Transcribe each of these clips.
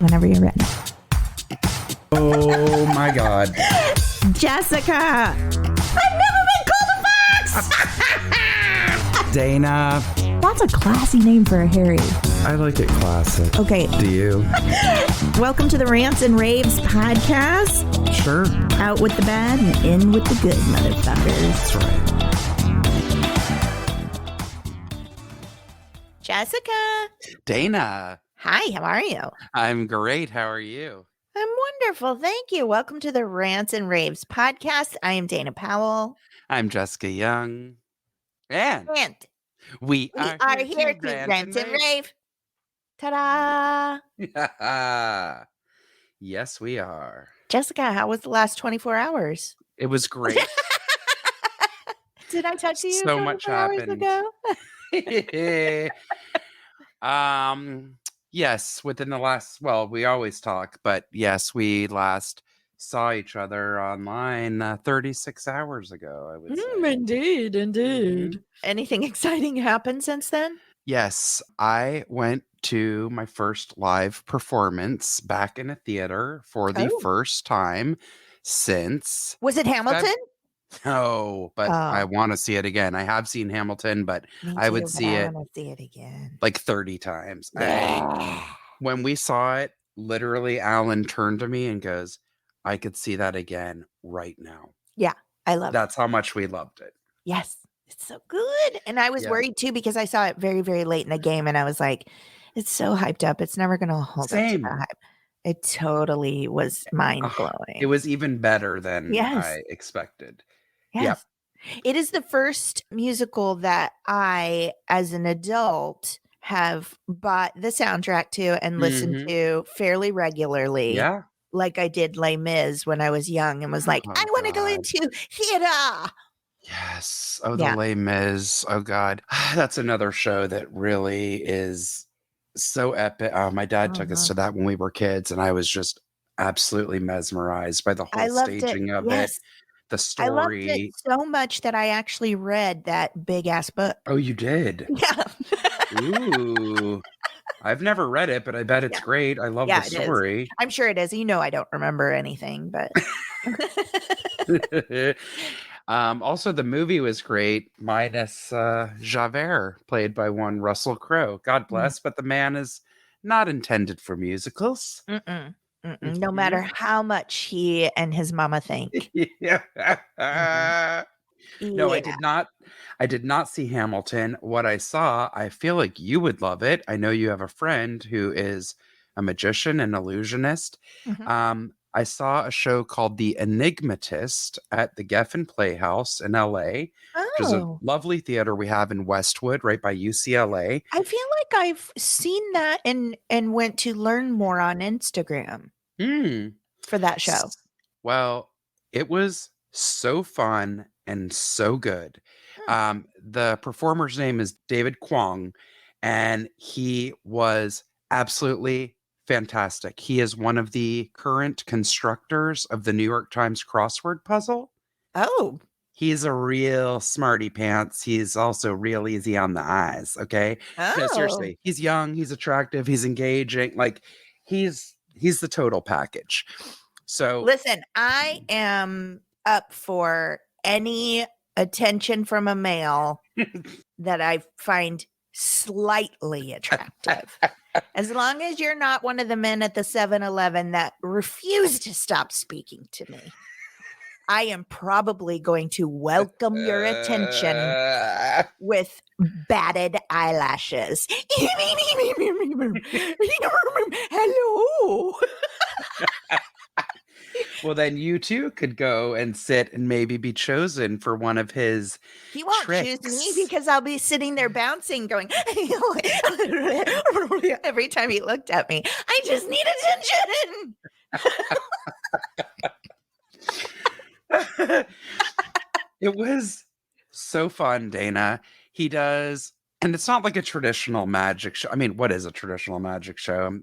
Whenever you're ready. Oh my God. Jessica! I've never been called a fox! Dana. That's a classy name for a Harry. I like it classic. Okay. Do you? Welcome to the Rants and Raves podcast. Sure. Out with the bad and in with the good, motherfuckers. That's right. Jessica. Dana. Hi, how are you? I'm great. How are you? I'm wonderful. Thank you. Welcome to the Rants and Raves podcast. I am Dana Powell. I'm Jessica Young. And we are here to rant and rave. Ta-da! Yes, we are. Jessica, how was the last 24 hours? It was great. Did I talk to you So much happened. Yes, within the last, well, we always talk, but yes, we last saw each other online 36 hours ago, I would say. Indeed. Mm-hmm. Anything exciting happened since then? Yes, I went to my first live performance back in a theater for the first time since... Was it Hamilton? No, but I want to see it again. I have seen Hamilton, but I would see it. I want to see it again. Like 30 times. Yeah. When we saw it, literally Alan turned to me and goes, I could see that again right now. Yeah, I love it. That's how much we loved it. Yes, it's so good. And I was worried too because I saw it very, very late in the game and I was like, it's so hyped up. It's never going to hold up to the hype. It totally was mind-blowing. It was even better than I expected. Yes. Yep. It is the first musical that I, as an adult, have bought the soundtrack to and listened to fairly regularly. Yeah. Like I did Les Mis when I was young and was like, I want to go into theater. Yes. Oh, the Les Mis. Oh, God. That's another show that really is so epic. My dad took us to that when we were kids, and I was just absolutely mesmerized by the whole staging of it. The story. I loved it so much that I actually read that big ass book. Oh, you did? Yeah. Ooh. I've never read it, but I bet it's great. I love the story. I'm sure it is. You know, I don't remember anything, but. Also, the movie was great, minus Javert, played by one Russell Crowe. God bless, but the man is not intended for musicals. No matter how much he and his mama think. No, I did not see Hamilton. What I saw, I feel like you would love it. I know you have a friend who is a magician and illusionist. I saw a show called The Enigmatist at the Geffen Playhouse in LA, which is a lovely theater we have in Westwood, right by UCLA. I feel like I've seen that and went to learn more on Instagram for that show. Well, it was so fun and so good. The performer's name is David Kwong, and he was absolutely fantastic. He is one of the current constructors of the New York Times crossword puzzle. Oh. He's a real smarty pants. He's also real easy on the eyes, okay? Oh. No, seriously. He's young, he's attractive, he's engaging. Like, he's the total package. So listen, I am up for any attention from a male that I find slightly attractive. As long as you're not one of the men at the 7-Eleven that refuse to stop speaking to me, I am probably going to welcome your attention with batted eyelashes. Hello. Well, then you too could go and sit and maybe be chosen for one of his He won't choose me because I'll be sitting there bouncing, going every time he looked at me. I just need attention. It was so fun, Dana. He does, and it's not like a traditional magic show. I mean, what is a traditional magic show?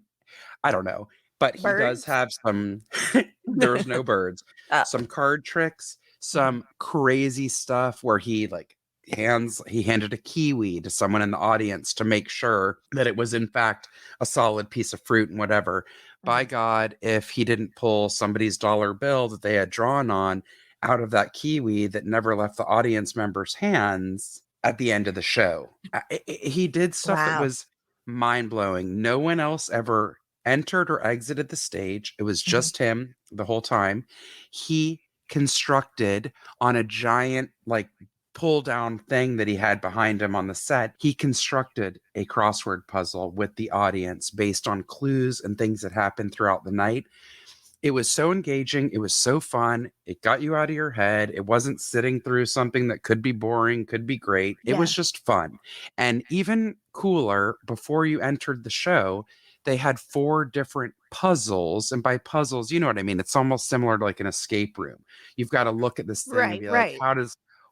I don't know. But he does have some, there's no birds, some card tricks, some crazy stuff where he he handed a kiwi to someone in the audience to make sure that it was in fact a solid piece of fruit and whatever. By God, if he didn't pull somebody's dollar bill that they had drawn on out of that kiwi that never left the audience member's hands at the end of the show. He did stuff that Wow. was mind-blowing. No one else ever entered or exited the stage. It was just him the whole time. He constructed on a giant, like, pull down thing that he had behind him on the set. He constructed a crossword puzzle with the audience based on clues and things that happened throughout the night. It was so engaging. It was so fun. It got you out of your head. It wasn't sitting through something that could be boring, could be great. It was just fun. And even cooler, before you entered the show, they had 4 different puzzles. And by puzzles, you know what I mean? It's almost similar to like an escape room. You've got to look at this thing and be like,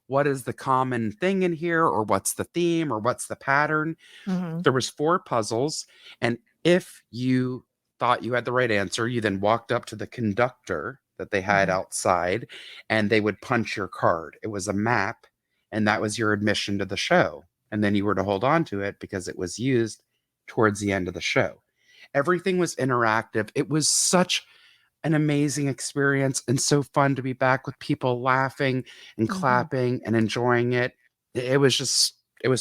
what is the common thing in here? Or what's the theme? Or what's the pattern? There was 4 puzzles. And if you thought you had the right answer, you then walked up to the conductor that they had outside, and they would punch your card. It was a map, and that was your admission to the show. And then you were to hold on to it because it was used towards the end of the show. Everything was interactive. It was such an amazing experience and so fun to be back with people laughing and clapping and enjoying it. It was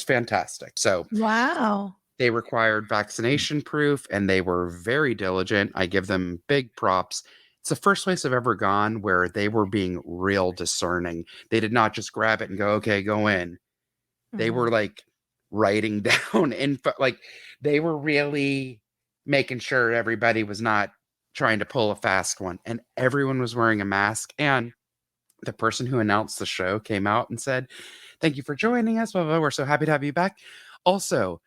fantastic. So wow. They required vaccination proof, and they were very diligent. I give them big props. It's the first place I've ever gone where they were being real discerning. They did not just grab it and go, okay, go in. They were like writing down info. Like, they were really making sure everybody was not trying to pull a fast one. And everyone was wearing a mask. And the person who announced the show came out and said, thank you for joining us. Blah, blah, blah. We're so happy to have you back. Also,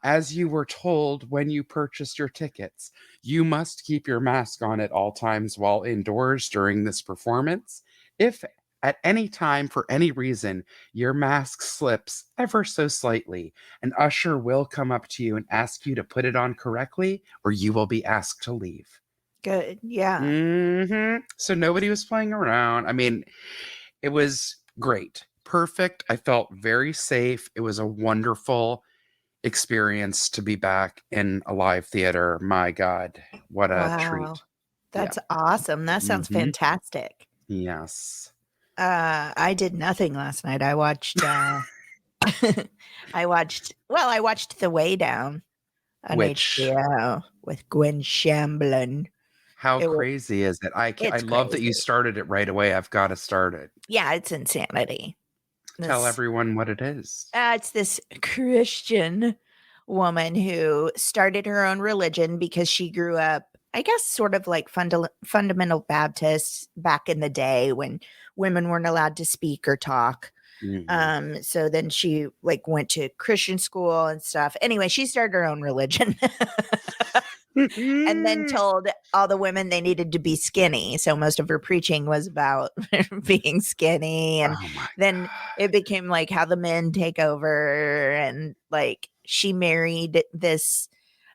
as you were told when you purchased your tickets, you must keep your mask on at all times while indoors during this performance. If at any time, for any reason, your mask slips ever so slightly, an usher will come up to you and ask you to put it on correctly, or you will be asked to leave. Good. Yeah. So nobody was playing around. I mean, it was great. Perfect. I felt very safe. It was a wonderful experience to be back in a live theater. My God, what a treat. That's awesome. That sounds fantastic. Yes. I did nothing last night. I watched I watched The Way Down on HBO with Gwen Shamblin. How crazy is it? I love that you started it right away. I've got to start it. Yeah, it's insanity. Tell everyone what it is. It's this Christian woman who started her own religion because she grew up, I guess, sort of like fundamental Baptists back in the day when women weren't allowed to speak or talk. So then she like went to Christian school and stuff. Anyway, she started her own religion. And then told all the women they needed to be skinny. So most of her preaching was about being skinny. And then it became like how the men take over. And like she married this.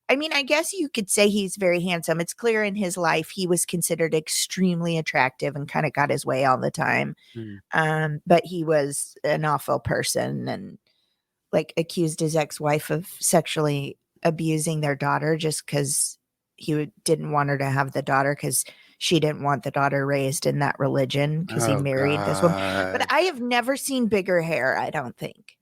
I mean, I guess you could say he's very handsome. It's clear in his life he was considered extremely attractive and kind of got his way all the time. But he was an awful person and like accused his ex-wife of sexually abusing their daughter just because he didn't want her to have the daughter because she didn't want the daughter raised in that religion because he married this woman. But I have never seen bigger hair, I don't think.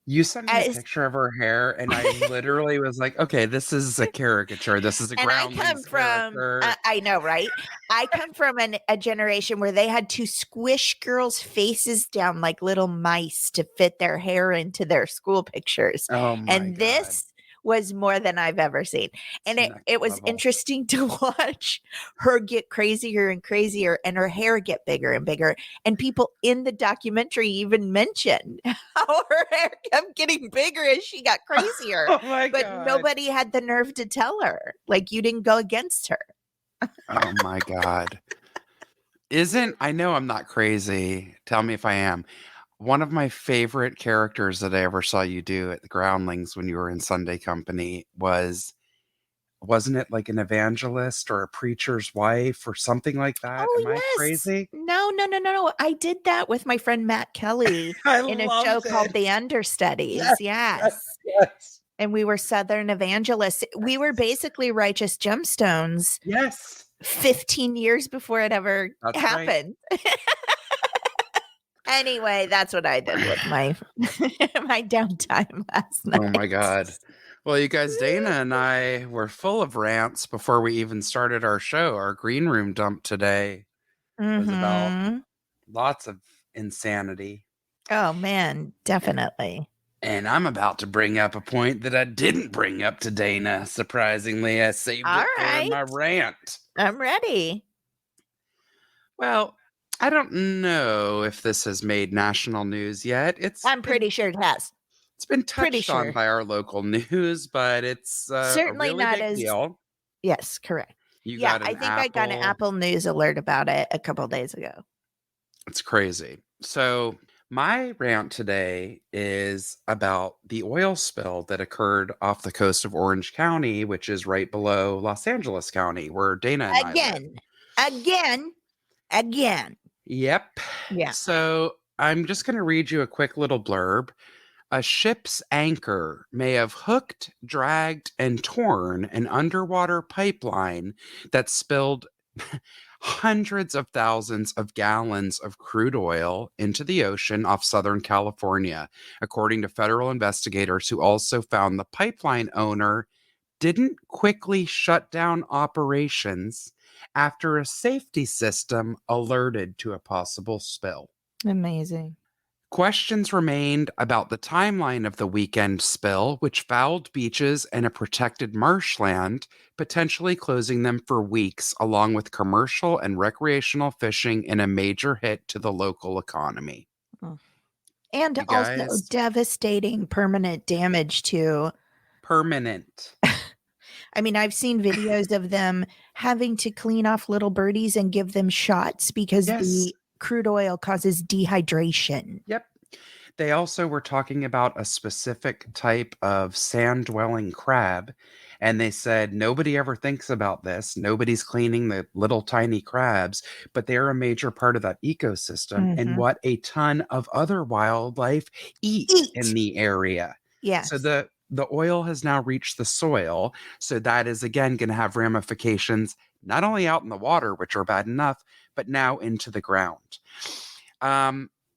You sent me a picture of her hair, and I literally was like, okay, this is a caricature. This is a Groundlings character. I know, right? I come from a generation where they had to squish girls' faces down like little mice to fit their hair into their school pictures. Oh my God. This was more than I've ever seen. And it was interesting to watch her get crazier and crazier and her hair get bigger and bigger. And people in the documentary even mentioned how her hair kept getting bigger as she got crazier. Oh my but God. Nobody had the nerve to tell her, like, you didn't go against her. Oh my God. I know I'm not crazy. Tell me if I am. One of my favorite characters that I ever saw you do at the Groundlings when you were in Sunday Company was wasn't it like an evangelist or a preacher's wife or something like that? Oh, Am I yes. crazy? No, no, no, no, no. I did that with my friend Matt Kelly I in a show loved called it. The Understudies. Yes, yes, Yes. yes. And we were Southern evangelists. We were basically righteous gemstones Yes. 15 years before it ever That's right. happened. Anyway, that's what I did with my my downtime last night. Oh my God. Well, you guys, Dana and I were full of rants before we even started our show. Our green room dump today was about Mhm. lots of insanity. Oh man, definitely. And I'm about to bring up a point that I didn't bring up to Dana. Surprisingly, I saved All it for right. my rant. I'm ready. Well, I don't know if this has made national news yet. I'm pretty sure it has. It's been Pretty touched on sure. by our local news, but it's a Certainly really not big as deal. yes, correct. You Yeah, got I an think I got an apple. Apple News alert about it a couple days ago. It's crazy. So, my rant today is about the oil spill that occurred off the coast of Orange County, which is right below Los Angeles County, where Dana and I live. Again, again. Yep. Yeah. So, I'm just going to read you a quick little blurb. A ship's anchor may have hooked, dragged, and torn an underwater pipeline that spilled hundreds of thousands of gallons of crude oil into the ocean off Southern California, according to federal investigators who also found the pipeline owner didn't quickly shut down operations after a safety system alerted to a possible spill. Amazing. Questions remained about the timeline of the weekend spill, which fouled beaches and a protected marshland, potentially closing them for weeks, along with commercial and recreational fishing in a major hit to the local economy. Oh. And You also guys, devastating permanent damage to permanent. I mean, I've seen videos of them having to clean off little birdies and give them shots because Yes. the crude oil causes dehydration. Yep. They also were talking about a specific type of sand dwelling crab. And they said nobody ever thinks about this. Nobody's cleaning the little tiny crabs, but they're a major part of that ecosystem and Mhm. what a ton of other wildlife eat in Eat. the area. So Yes. the oil has now reached the soil. So that is again going to have ramifications not only out in the water, which are bad enough, but now into the ground.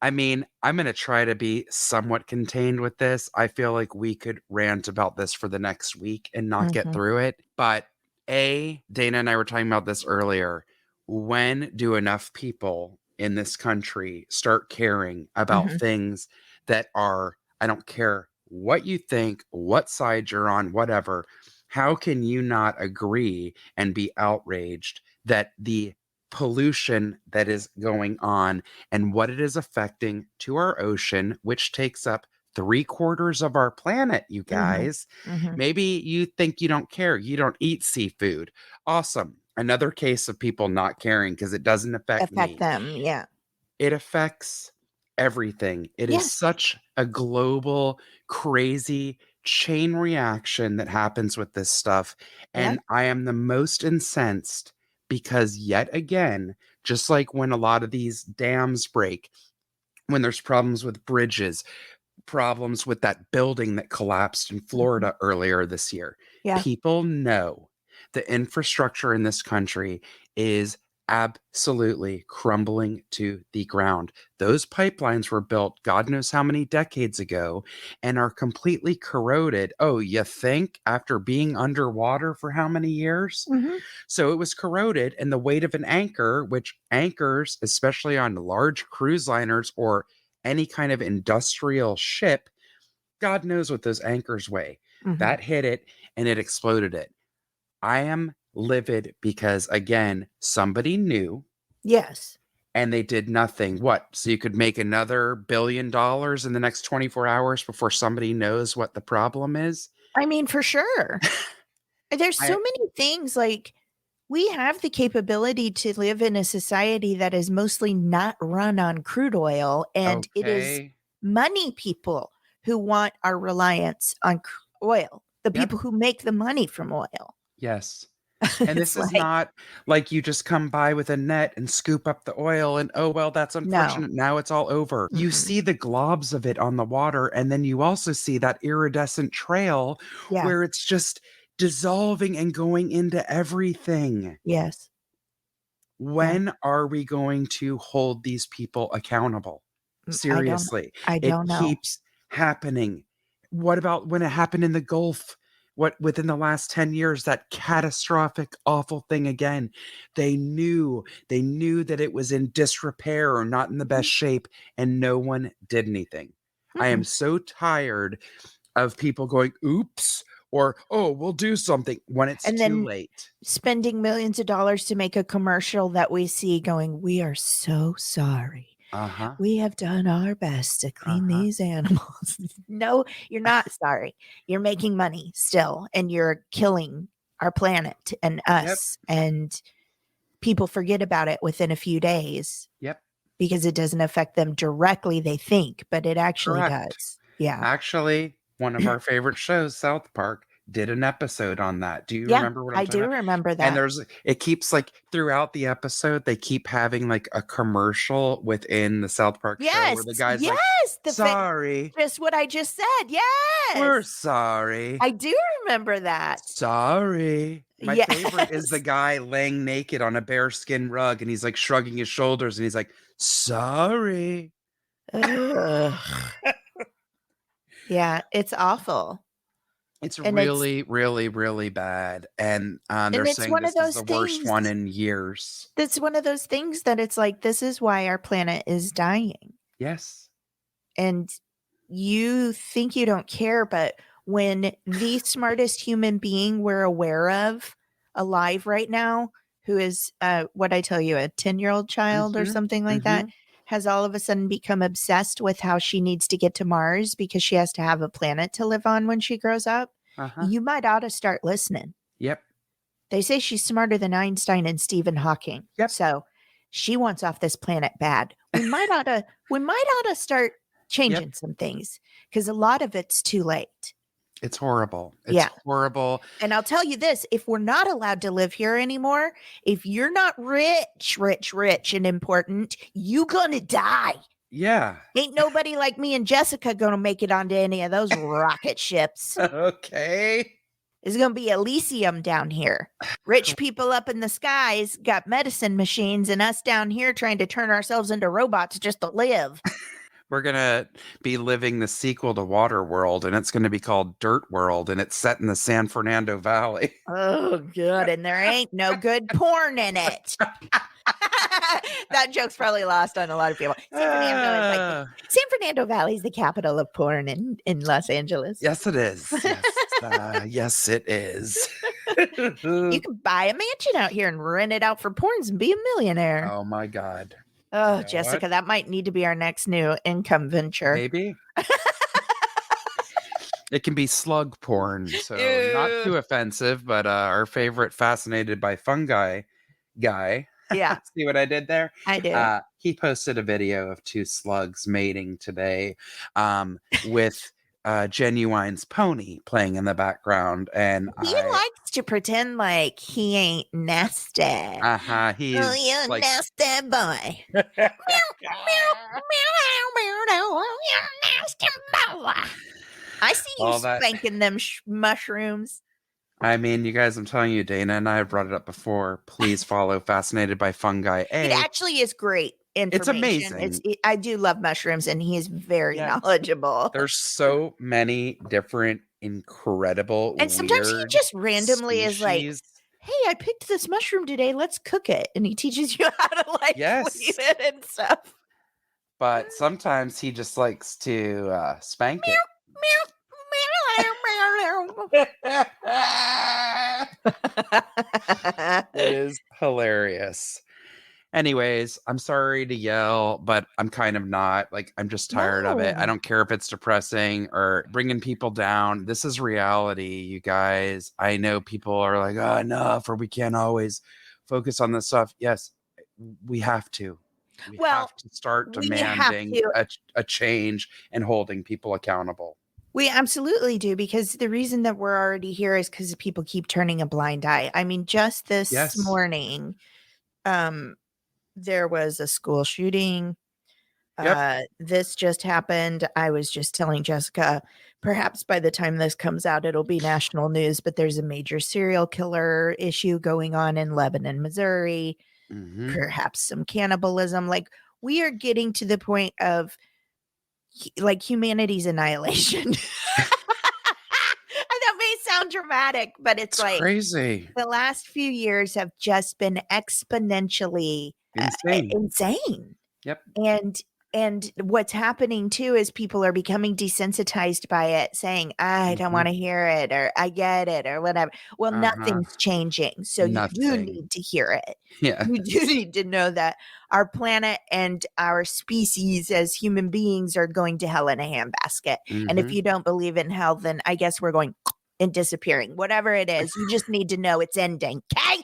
I mean, I'm going to try to be somewhat contained with this. I feel like we could rant about this for the next week and not get Mhm. through it. But Dana and I were talking about this earlier. When do enough people in this country start caring about Mhm. things that are, I don't care what you think, what side you're on, whatever. How can you not agree and be outraged that the pollution that is going on and what it is affecting to our ocean, which takes up 3/4 of our planet, you Mhm. guys? Mhm. Maybe you think you don't care. You don't eat seafood. Awesome. Another case of people not caring because it doesn't affect Affect me. them. Yeah. It affects everything. It is Yes. such a global, crazy chain reaction that happens with this stuff. Yep. And I am the most incensed because, yet again, just like when a lot of these dams break, when there's problems with bridges, problems with that building that collapsed in Mhm. Florida earlier this year. Yeah. People know the infrastructure in this country is absolutely crumbling to the ground. Those pipelines were built God knows how many decades ago and are completely corroded. Oh, you think after being underwater for how many years? Mhm. So it was corroded, and the weight of an anchor, which anchors, especially on large cruise liners or any kind of industrial ship, God knows what those anchors weigh. Mhm. That hit it and it exploded it. I am livid because, again, somebody knew Yes. and they did nothing. What? So you could make another $1 billion in the next 24 hours before somebody knows what the problem is? I mean, for sure. There's so I, many things like we have the capability to live in a society that is mostly not run on crude oil, and it is okay. money people who want our reliance on oil, the Yep. people who make the money from oil. Yes. And It's this is like, not like you just come by with a net and scoop up the oil and, oh, well, that's no. unfortunate. Now it's all over. You Mm-mm. see the globs of it on the water, and then you also see that iridescent trail Yeah. where it's just dissolving and going into everything. Yes. Yeah. When are we going to hold these people accountable? I don't. Seriously, I it don't know. keeps happening. What about when it happened in the Gulf? What within the last 10 years, that catastrophic, awful thing again? They knew that it was in disrepair or not in the Mhm. best shape, and no one did anything. I am Mm-mm. so tired of people going, oops, or oh, we'll do something when it's And too then late. spending millions of dollars to make a commercial that we see going, "We are so sorry. Uh-huh. We have done our best to clean Uh-huh. these animals." No, you're not sorry. You're making money still, and you're killing our planet and Yep. us. And people forget about it within a few days Yep. because it doesn't affect them directly, they think, but it actually Correct. does. Yeah. Actually, one of our favorite shows, South Park, did an episode on that. Do you Yeah, remember what I'm I talking do about? remember And that. it keeps like throughout the episode, they keep having like a commercial within the South Park show where Yes, the guy's like, yes, sorry, just what I just said. we're Yes. sorry. I do remember that. Sorry. My favorite is the Yes. guy laying naked on a bearskin rug and he's like shrugging his shoulders and he's like, sorry. Ugh. Yeah, it's awful. It's And it's really, really, really bad, and, they're and it's saying one of this is those the worst things one in years. that's one of those things that it's like, this is why our planet is dying. Yes. And you think you don't care, but when the smartest human being we're aware of alive right now, who is what I tell you, a 10-year-old child or Mhm, something like that, mhm, has all of a sudden become obsessed with how she needs to get to Mars because she has to have a planet to live on when she grows up. uh-huh. You might ought to start listening. Yep, They say she's smarter than Einstein and Stephen Hawking. yep, So she wants off this planet bad. We might ought to start yep. changing some things because a lot of it's too late. It's horrible. It's Yeah. horrible. And I'll tell you this, if we're not allowed to live here anymore, if you're not rich, rich, rich and important, you gonna die. Yeah. Ain't nobody like me and Jessica gonna make it onto any of those rocket ships. Okay. It's going to be Elysium down here. Rich people up in the skies got medicine machines, and us down here trying to turn ourselves into robots just to live. We're gonna be living the sequel to Waterworld, and it's gonna be called Dirt World, and it's set in the San Fernando Valley. Oh, good. And there ain't no good porn in it. That joke's probably lost on a lot of people. Ah, San Fernando Valley is the capital of porn in Los Angeles. yes, it is. Yes. Yes, it is. You can buy a mansion out here and rent it out for porns and be a millionaire. Oh my God. Oh, You know Jessica, what? that might need to be our next new income venture. Maybe. It can be slug porn, so not Ew. too offensive, but our favorite fascinated by fungi guy. Yeah, See what I did there? I did. He posted a video of two slugs mating today, with Genuine's pony playing in the background, and He I likes to pretend like he ain't nasty. uh-huh, Oh, he's you like nasty boy. Meow, meow, meow, meow, meow, you nasty boy. I see you all that. spanking them mushrooms. I mean, you guys, I'm telling you, Dana and I have brought it up before. Please follow Fascinated by Fungi. It actually is great It's information. amazing. I do love mushrooms, and he is very Yes. knowledgeable. There's so many different, incredible, And sometimes he weird just randomly is like, species. "Hey, I picked this mushroom today. Let's cook it." And he teaches you how to like Yes. clean it and stuff. But sometimes he just likes to spank it. It is hilarious. Anyways, I'm sorry to yell, but I'm kind of not. Like, I'm just tired of it. I No. don't care if it's depressing or bringing people down. This is reality, you guys. I know people are like, oh, enough, or we can't always focus on this stuff. Yes, we have to. We Well, have to start we have demanding to. a change and holding people accountable. We absolutely do, because the reason that we're already here is because people keep turning a blind eye. I mean, just this Yes. morning, um, there was a school shooting. Yep. This just happened. I was just telling Jessica, perhaps by the time this comes out, it'll be national news, but there's a major serial killer issue going on in Lebanon, Missouri, Mm-hmm. perhaps some cannibalism. Like, we are getting to the point of like humanity's annihilation. And that may sound dramatic, but it's It's like crazy. the last few years have just been exponentially Insane. insane. Yep. And what's happening too is people are becoming desensitized by it, saying, I don't Mm-hmm. want to hear it, or I get it, or whatever. Well, Uh-huh. nothing's changing. So you do Nothing. need to hear it. Yeah. You do need to know that our planet and our species as human beings are going to hell in a handbasket. And if Mm-hmm. you don't believe in hell, then I guess we're going and disappearing. Whatever it is, you just need to know it's ending. Okay.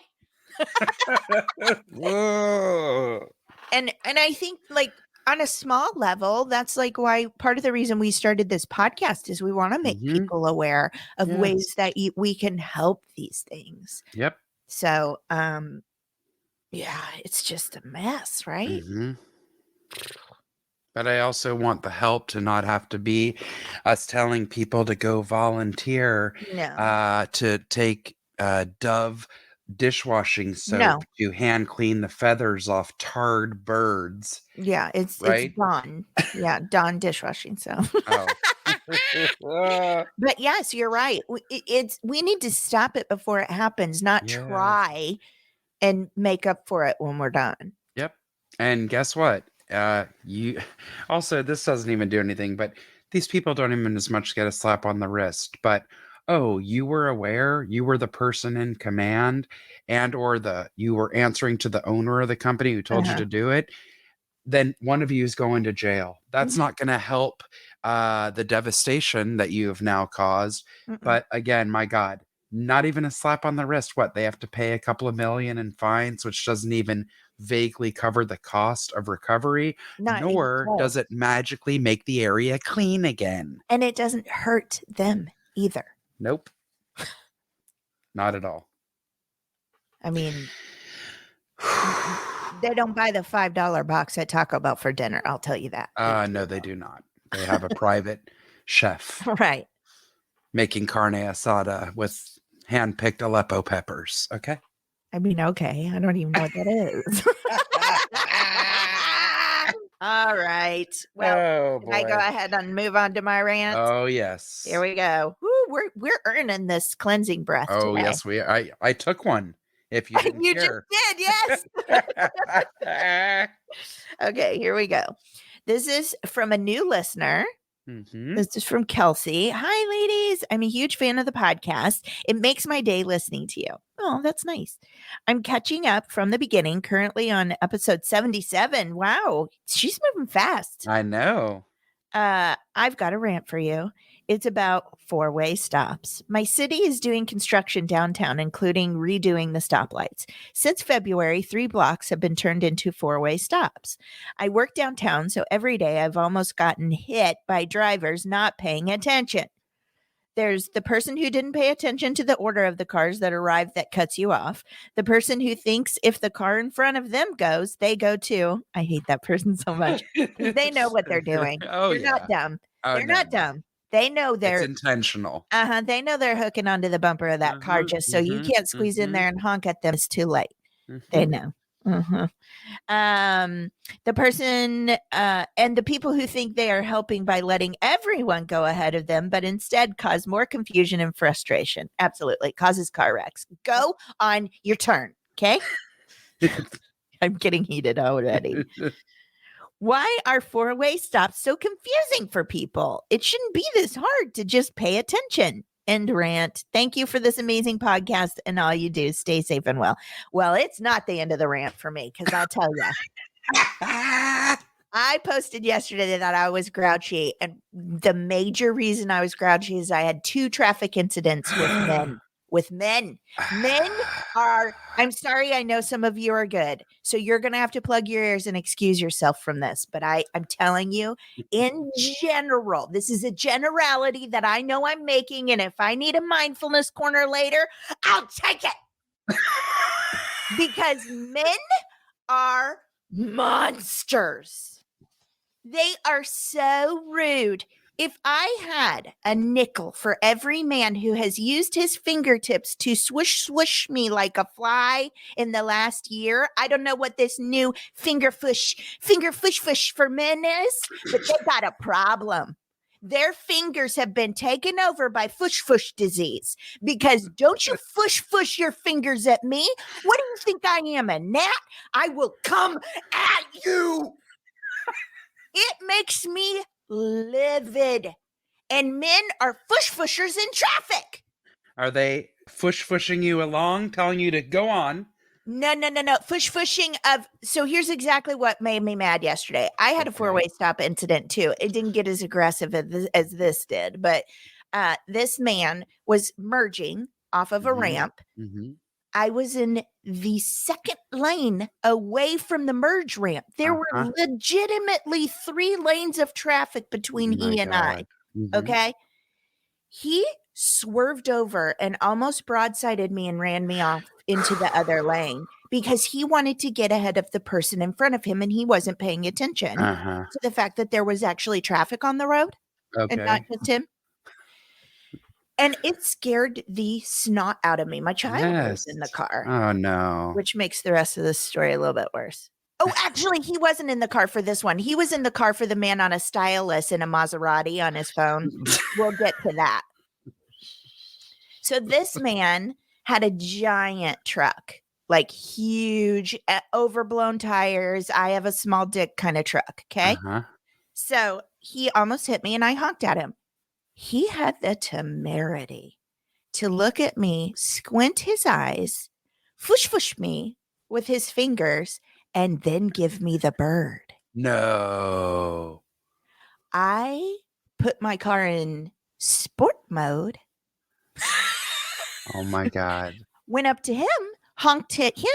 Whoa. And I think, like, on a small level, that's like why part of the reason we started this podcast is we want to make Mm-hmm. people aware of ways Yes. that we can help these things. Yep. So, yeah, it's just a mess, right? Mm-hmm. But I also want the help to not have to be us telling people to go volunteer No, to take Dove dishwashing soap no, to hand clean the feathers off tarred birds, yeah, it's right? Dawn, yeah, Dawn dishwashing. So, Oh. but yes, you're right. We need to stop it before it happens, not Yes. try and make up for it when we're done. Yep. And guess what? You also, this doesn't even do anything, but these people don't even as much get a slap on the wrist. But oh, you were aware, you were the person in command, and or the you were answering to the owner of the company who told you Uh-huh. to do it, then one of you is going to jail. That's not going to help the devastation that you have now caused. Mm-mm. But again, my God, not even a slap on the wrist. What, they have to pay a couple of million in fines, which doesn't even vaguely cover the cost of recovery, Not even nor close. does it magically make the area clean again. And it doesn't hurt them either. Nope, not at all. I mean, they don't buy the $5 box at Taco Bell for dinner. I'll tell you that. No, they do not. They have a private chef Right. making carne asada with hand-picked Aleppo peppers. Okay. I mean, okay. I don't even know what that is. All right. Well, Oh can I go boy. ahead and move on to my rant? Oh Here yes. we go. Woo, we're earning this cleansing breath Oh today. yes. I took one. If you didn't You just hear. did, yes. Okay, here we go. This is from a new listener. Hmm. This is from Kelsey. Hi, ladies. I'm a huge fan of the podcast. It makes my day listening to you. Oh, that's nice. I'm catching up from the beginning, currently on episode 77. Wow, she's moving fast. I know. I've got a rant for you. It's about four-way stops. My city is doing construction downtown, including redoing the stoplights. Since February, 3 blocks have been turned into four-way stops. I work downtown, so every day I've almost gotten hit by drivers not paying attention. There's the person who didn't pay attention to the order of the cars that arrived that cuts you off. The person who thinks if the car in front of them goes, they go too. I hate that person so much. They know what they're doing. Oh They're not yeah. dumb. Oh They're no, not no. dumb. They know It's they're intentional. they know they're hooking onto the bumper of that car Hmm. just so you Hmm. can't squeeze in Hmm. there and honk at them. It's too late. They Hmm. know. Mhm. The person and the people who think they are helping by letting everyone go ahead of them, but instead cause more confusion and frustration. Absolutely. Causes car wrecks. Go on your turn. Okay. I'm getting heated already. Why are four-way stops so confusing for people? It shouldn't be this hard to just pay attention. End rant. Thank you for this amazing podcast and all you do. Stay safe and well. Well, it's not the end of the rant for me, because I'll tell you. I posted yesterday that I was grouchy, and the major reason I was grouchy is I had 2 traffic incidents with men. With men. Men I'm sorry, I know some of you are good. So you're going to have to plug your ears and excuse yourself from this. But I'm telling you, in general, this is a generality that I know I'm making. And if I need a mindfulness corner later, I'll take it. Because men are monsters. They are so rude. If I had a nickel for every man who has used his fingertips to swish me like a fly in the last year, I don't know what this new finger fush for men is, but they got a problem. Their fingers have been taken over by fush disease because don't you fush your fingers at me? What do you think I am, a gnat? I will come at you. It makes me livid. And men are fushers in traffic. Are they fushing you along, telling you to go on? No. Fushing of. So here's exactly what made me mad yesterday. I had a four-way stop incident too. It didn't get as aggressive as this did, but this man was merging off of a ramp. Mm-hmm. I was in the second lane away from the merge ramp. There were legitimately 3 lanes of traffic between he and I. Okay. He swerved over and almost broadsided me and ran me off into the other lane because he wanted to get ahead of the person in front of him and he wasn't paying attention to the fact that there was actually traffic on the road and not just him. And it scared the snot out of me. My child was in the car. Oh, no. Which makes the rest of the story a little bit worse. Oh, actually, he wasn't in the car for this one. He was in the car for the man on a stylus in a Maserati on his phone. We'll get to that. So this man had a giant truck, like huge, overblown tires. I have a small dick kind of truck, okay? So he almost hit me and I honked at him. He had the temerity to look at me, squint his eyes, fush me with his fingers, and then give me the bird. No. I put my car in sport mode. Oh my God. Went up to him, honked at him,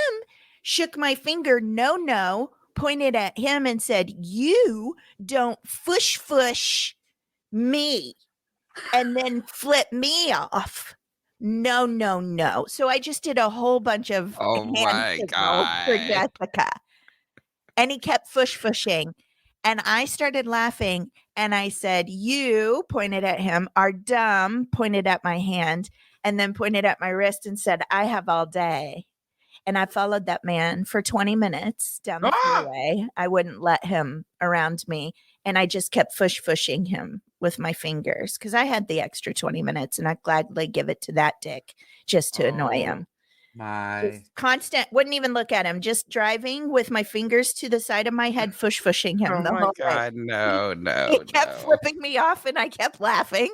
shook my finger, no, pointed at him and said, "You don't fush me," and then flip me off. No. So I just did a whole bunch of hand signals for Jessica. And he kept fushing. And I started laughing. And I said, "You," pointed at him, "are dumb," pointed at my hand, and then pointed at my wrist and said, "I have all day." And I followed that man for 20 minutes down the freeway. I wouldn't let him around me. And I just kept fushing him with my fingers because I had the extra 20 minutes and I'd gladly give it to that dick just to annoy him. Just constant, wouldn't even look at him, just driving with my fingers to the side of my head, fushing him the whole way. No. He kept flipping me off and I kept laughing.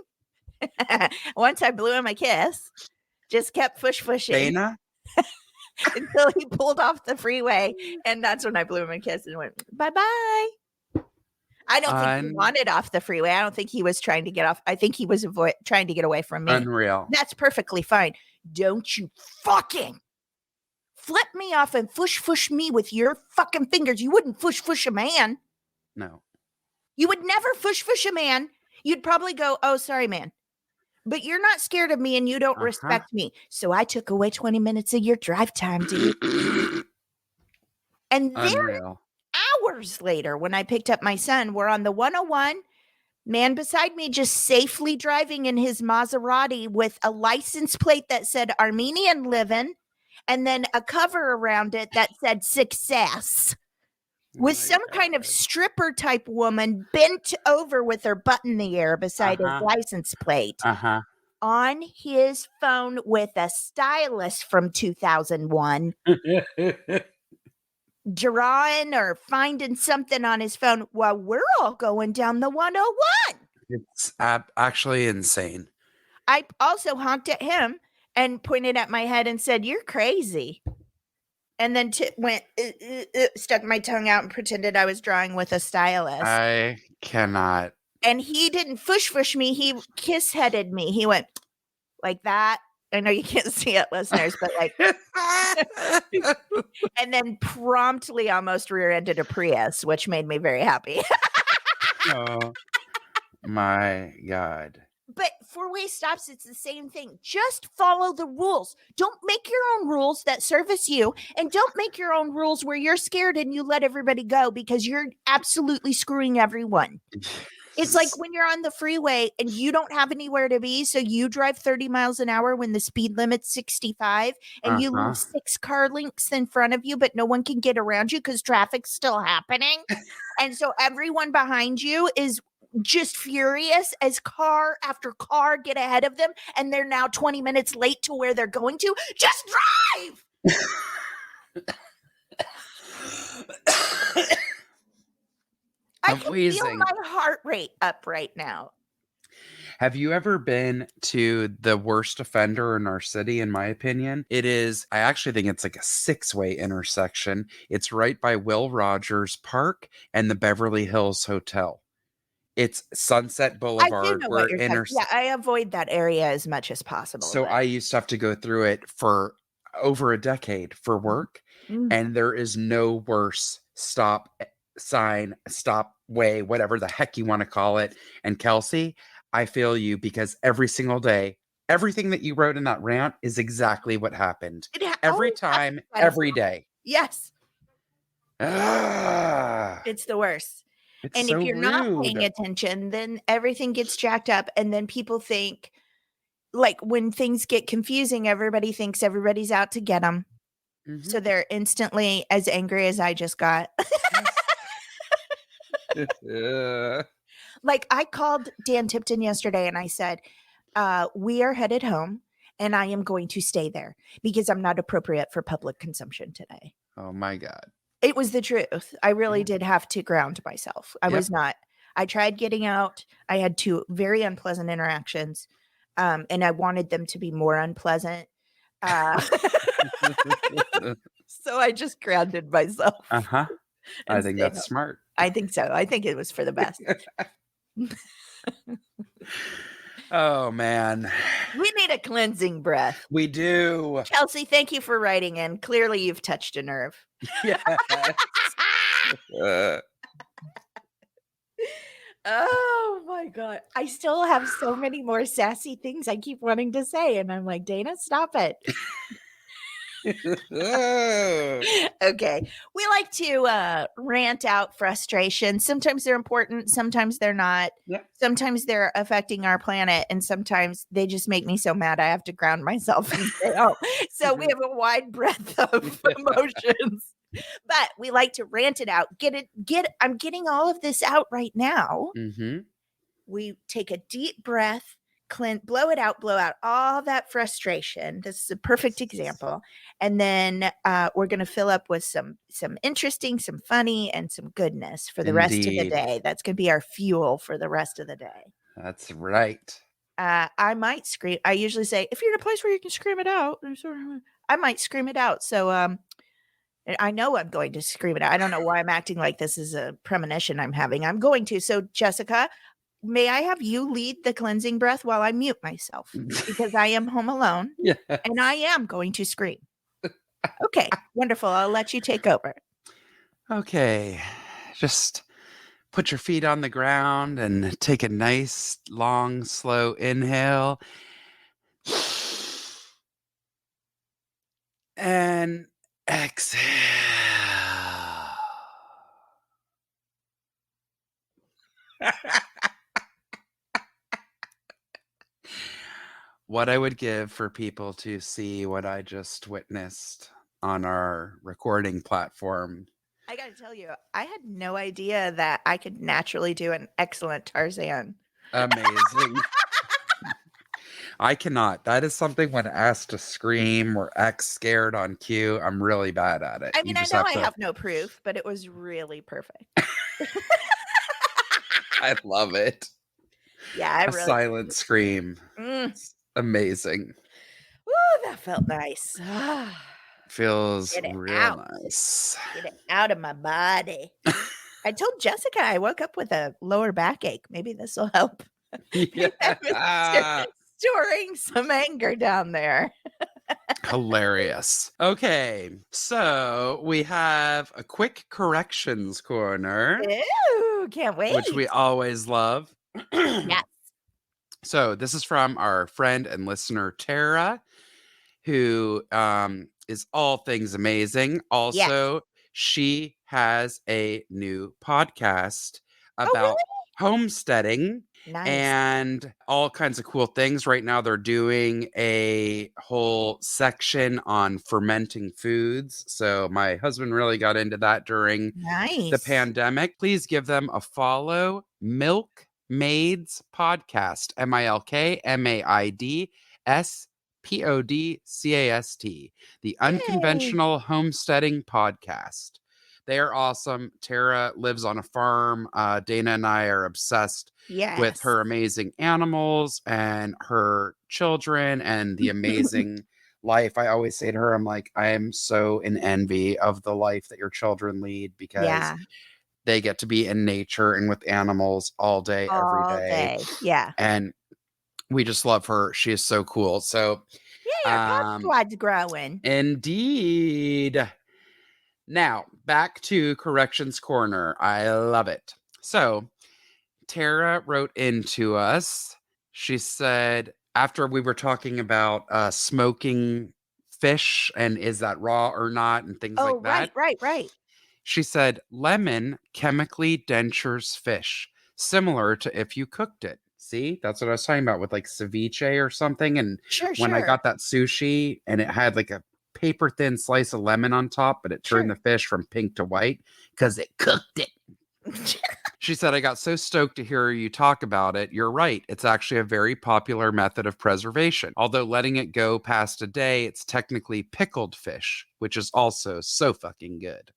Once I blew him a kiss, just kept fushing. Dana? Until he pulled off the freeway. And that's when I blew him a kiss and went, bye-bye. I don't think he wanted off the freeway. I don't think he was trying to get off. I think he was trying to get away from me. Unreal. That's perfectly fine. Don't you fucking flip me off and fush me with your fucking fingers. You wouldn't fush a man. No. You would never fush a man. You'd probably go, "Oh, sorry, man. But you're not scared of me and you don't respect me. So I took away 20 minutes of your drive time, dude." And then hours later, when I picked up my son, we're on the 101. Man beside me just safely driving in his Maserati with a license plate that said Armenian living and then a cover around it that said success. With some kind of stripper type woman bent over with her butt in the air beside his license plate on his phone with a stylus from 2001. Drawing or finding something on his phone while we're all going down the 101. It's actually insane. I also honked at him and pointed at my head and said, "You're crazy." And then stuck my tongue out and pretended I was drawing with a stylus. I cannot. And he didn't fush me. He kiss-headed me. He went like that. I know you can't see it, listeners, but like, and then promptly almost rear-ended a Prius, which made me very happy. Oh my God. But four-way stops, it's the same thing. Just follow the rules. Don't make your own rules that service you, and don't make your own rules where you're scared and you let everybody go because you're absolutely screwing everyone. It's like when you're on the freeway and you don't have anywhere to be, so you drive 30 miles an hour when the speed limit's 65, and you leave 6 car lengths in front of you, but no one can get around you because traffic's still happening. And so everyone behind you is just furious as car after car get ahead of them, and they're now 20 minutes late to where they're going to. Just drive! I can feel my heart rate up right now. Have you ever been to the worst offender in our city, in my opinion? It is, I actually think it's like a 6-way intersection. It's right by Will Rogers Park and the Beverly Hills Hotel. It's Sunset Boulevard. I do know what you're talking. Yeah, I avoid that area as much as possible. So I used to have to go through it for over a decade for work, and there is no worse stop sign, stop way, whatever the heck you want to call it. And Kelsey, I feel you, because every single day, everything that you wrote in that rant is exactly what happened. Every time, every day. Yes. It's the worst. And if you're not paying attention, then everything gets jacked up. And then people think, like, when things get confusing, everybody thinks everybody's out to get them. So they're instantly as angry as I just got. Like, I called Dan Tipton yesterday and I said, we are headed home and I am going to stay there because I'm not appropriate for public consumption today. Oh my God. It was the truth. I really did have to ground myself. I was not. I tried getting out. I had 2 very unpleasant interactions, and I wanted them to be more unpleasant. So I just grounded myself. I think that's smart. I think so. I think it was for the best. Oh, man. We need a cleansing breath. We do. Kelsey, thank you for writing in. Clearly, you've touched a nerve. Yes. Oh, my God. I still have so many more sassy things I keep wanting to say. And I'm like, Dana, stop it. Okay. We like to rant out frustration. Sometimes they're important. Sometimes they're not. Sometimes they're affecting our planet. And sometimes they just make me so mad I have to ground myself and say, oh. So we have a wide breadth of emotions. But we like to rant it out. I'm getting all of this out right now. We take a deep breath. Blow out all that frustration. This is a perfect example. And then we're going to fill up with some interesting, some funny, and some goodness for the rest of the day. That's going to be our fuel for the rest of the day. That's right. I might scream. I usually say, if you're in a place where you can scream it out, I might scream it out. So I know I'm going to scream it out. I don't know why I'm acting like this is a premonition I'm having. I'm going to. So Jessica, may I have you lead the cleansing breath while I mute myself, because I am home alone and I am going to scream. Okay, wonderful. I'll let you take over. Okay. Just put your feet on the ground and take a nice, long, slow inhale. And exhale. What I would give for people to see what I just witnessed on our recording platform. I got to tell you, I had no idea that I could naturally do an excellent Tarzan. Amazing. I cannot. That is something when asked to scream or act scared on cue, I'm really bad at it. I mean, I know I have no proof, but it was really perfect. I love it. Yeah, a silent scream. Amazing. Ooh, that felt nice. Feels real nice. Get it out of my body. I told Jessica I woke up with a lower backache. Maybe this will help. storing some anger down there. Hilarious. Okay, so we have a quick corrections corner, Ew, can't wait. which we always love. Yes. So this is from our friend and listener Tara, who is all things amazing. Yes. Also, she has a new podcast Oh, about homesteading nice. and all kinds of cool things. Right now, they're doing a whole section on fermenting foods. So, my husband really got into that during the Nice. pandemic. Please give them a follow. Milk Maids Podcast, MILKMAIDS the Unconventional Homesteading Podcast. They are awesome. Tara lives on a farm. Dana and I are obsessed with Yes. her amazing animals and her children and the amazing life. I always say to her, I'm like, I am so in envy of the life that your children lead because Yeah. they get to be in nature and with animals all day, every All day. day. Yeah. And we just love her. She is so cool. So, Yay, our pod squad's growing. indeed. Now, back to Corrections Corner. I love it. So, Tara wrote into us. She said, after we were talking about smoking fish and is that raw or not and things like that. Right. She said, lemon chemically dentures fish, similar to if you cooked it. See, that's what I was talking about with like ceviche or something. And Sure. when I got that sushi and it had like a paper thin slice of lemon on top, but it turned the fish from pink to white because it cooked it. She said, I got so stoked to hear you talk about it. You're right. It's actually a very popular method of preservation. Although letting it go past a day, it's technically pickled fish, which is also so fucking good.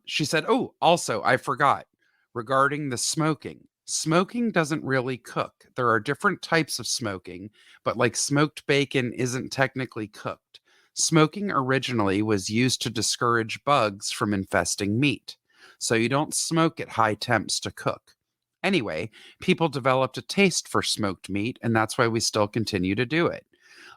She said, oh, also, I forgot regarding the smoking. Smoking doesn't really cook. There are different types of smoking, but like smoked bacon isn't technically cooked. Smoking originally was used to discourage bugs from infesting meat. So you don't smoke at high temps to cook. Anyway, people developed a taste for smoked meat, and that's why we still continue to do it.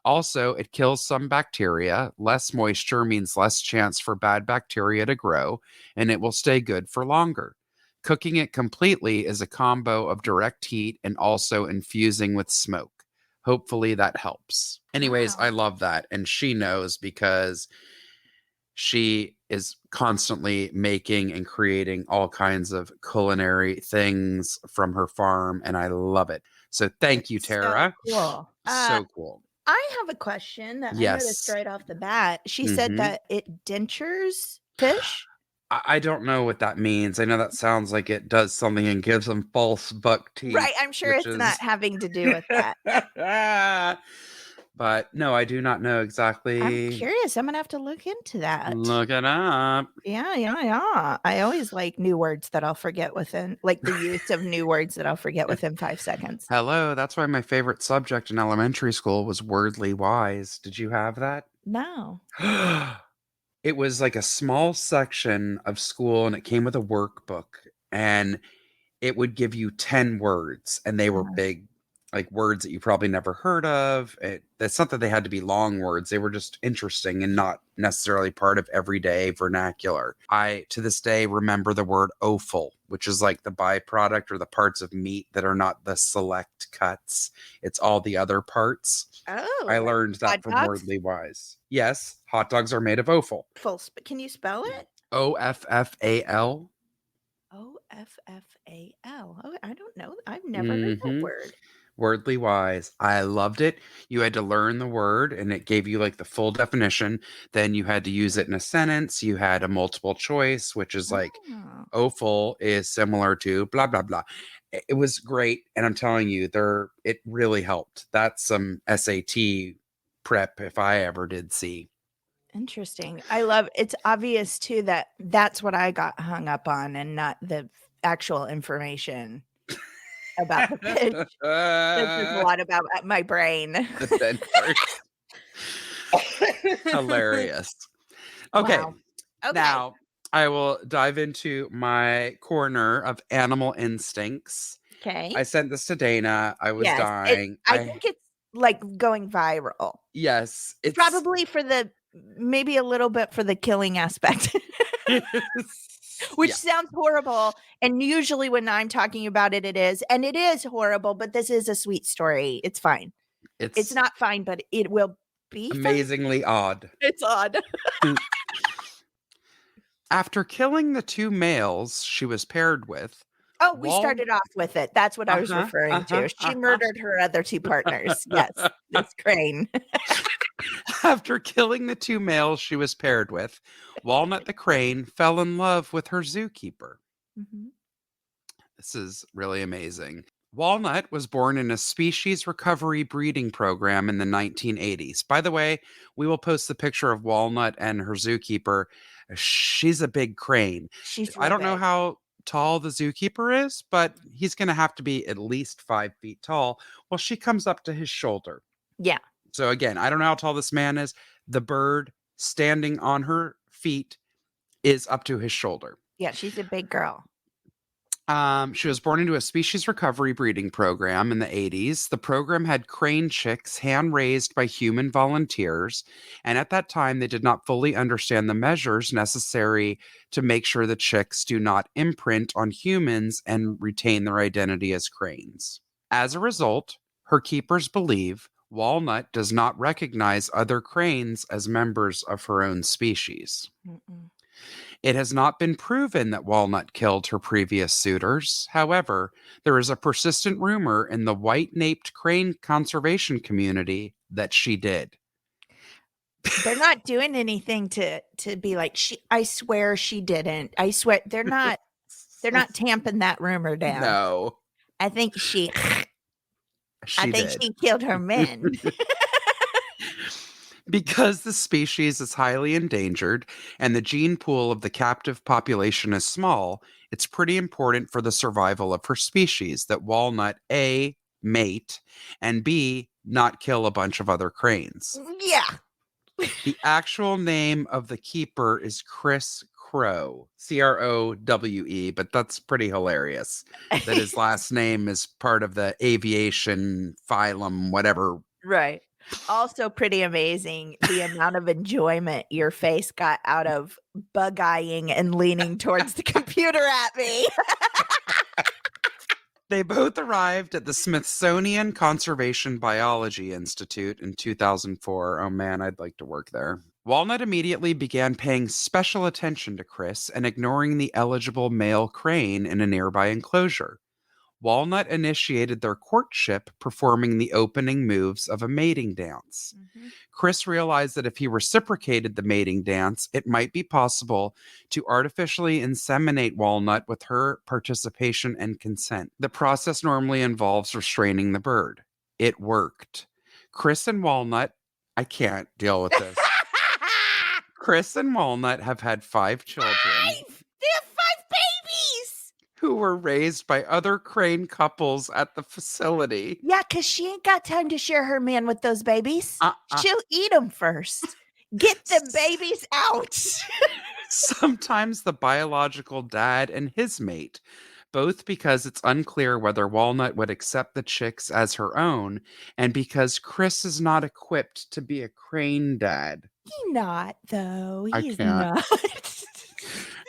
Also, it kills some bacteria. Less moisture means less chance for bad bacteria to grow, and it will stay good for longer. Cooking it completely is a combo of direct heat and also infusing with smoke. Hopefully that helps. Anyways, Wow. I love that. And she knows because she is constantly making and creating all kinds of culinary things from her farm, and I love it. So thank you, Tara. So cool. So cool. I have a question that I noticed Yes. right off the bat. She said Mhm. that it dentures fish. I don't know what that means. I know that sounds like it does something and gives them false buck teeth. Right. I'm sure which it's is... not having to do with that. But no, I do not know exactly. I'm curious. I'm gonna have to look into that. Look it up. Yeah. I always like new words that I'll forget within, like the use of new words that I'll forget within 5 seconds. Hello, that's why my favorite subject in elementary school was wordly wise. Did you have that? No. It was like a small section of school and it came with a workbook and it would give you 10 words and they were big, like words that you probably never heard of. That's not that they had to be long words. They were just interesting and not necessarily part of everyday vernacular. I, to this day, remember the word offal, which is like the byproduct or the parts of meat that are not the select cuts. It's all the other parts. Oh. I learned that from Wordly Wise. Yes, hot dogs are made of offal. Can you spell it? OFFAL. OFFAL. Oh, I don't know. I've never heard that word. Wordly Wise. I loved it. You had to learn the word and it gave you like the full definition. Then you had to use it in a sentence. You had a multiple choice, which is like offal is similar to blah, blah, blah. It was great. And I'm telling you, it really helped. That's some SAT prep if I ever did see. Interesting. I love it's obvious too that that's what I got hung up on and not the actual information about the fish. This is a lot about my brain. Hilarious. Okay. Wow. Okay. Now I will dive into my corner of animal instincts. Okay. I sent this to Dana. I was Yes. dying. I think it's like going viral. Yes, It's probably maybe a little bit for the killing aspect. Which yeah. sounds horrible. And usually when I'm talking about it, it is. And it is horrible, but this is a sweet story. It's fine. It's It's not fine, but it will be fine. amazingly odd. It's odd. After killing the 2 males she was paired with, Oh, we started off with it. That's what I was referring to. She uh-huh. murdered her other 2 partners. Yes, this crane. After killing the 2 males she was paired with, Walnut the crane fell in love with her zookeeper. Mhm. This is really amazing. Walnut was born in a species recovery breeding program in the 1980s. By the way, we will post the picture of Walnut and her zookeeper. She's a big crane. She's I real don't know big. how tall the zookeeper is, but he's going to have to be at least 5 feet tall. Well, she comes up to his shoulder. Yeah. So again, I don't know how tall this man is. The bird standing on her feet is up to his shoulder. Yeah, she's a big girl. She was born into a species recovery breeding program in the 80s. The program had crane chicks hand raised by human volunteers. And at that time, they did not fully understand the measures necessary to make sure the chicks do not imprint on humans and retain their identity as cranes. As a result, her keepers believe Walnut does not recognize other cranes as members of her own species. Mm-mm. It has not been proven that Walnut killed her previous suitors. However, there is a persistent rumor in the white-naped crane conservation community that she did. They're not doing anything to be like, I swear she didn't. I swear they're not tamping that rumor down. No, I think she did. she killed her men. Because the species is highly endangered and the gene pool of the captive population is small, it's pretty important for the survival of her species that Walnut A, mate, and B, not kill a bunch of other cranes. Yeah. The actual name of the keeper is Chris Crowe, Crowe, but that's pretty hilarious that his last name is part of the aviation phylum, whatever. Right. Also pretty amazing the amount of enjoyment your face got out of bug-eyeing and leaning towards the computer at me. They both arrived at the Smithsonian Conservation Biology Institute in 2004. Oh man, I'd like to work there. Walnut immediately began paying special attention to Chris and ignoring the eligible male crane in a nearby enclosure. Walnut initiated their courtship, performing the opening moves of a mating dance. Mm-hmm. Chris realized that if he reciprocated the mating dance, it might be possible to artificially inseminate Walnut with her participation and consent. The process normally involves restraining the bird. It worked. Chris and Walnut, I can't deal with this. Chris and Walnut have had 5 children. 5! They have 5 babies! Who were raised by other crane couples at the facility. Yeah, because she ain't got time to share her man with those babies. She'll eat them first. Get the babies out. Sometimes the biological dad and his mate, both because it's unclear whether Walnut would accept the chicks as her own, and because Chris is not equipped to be a crane dad. He's not, though. He's can't. not.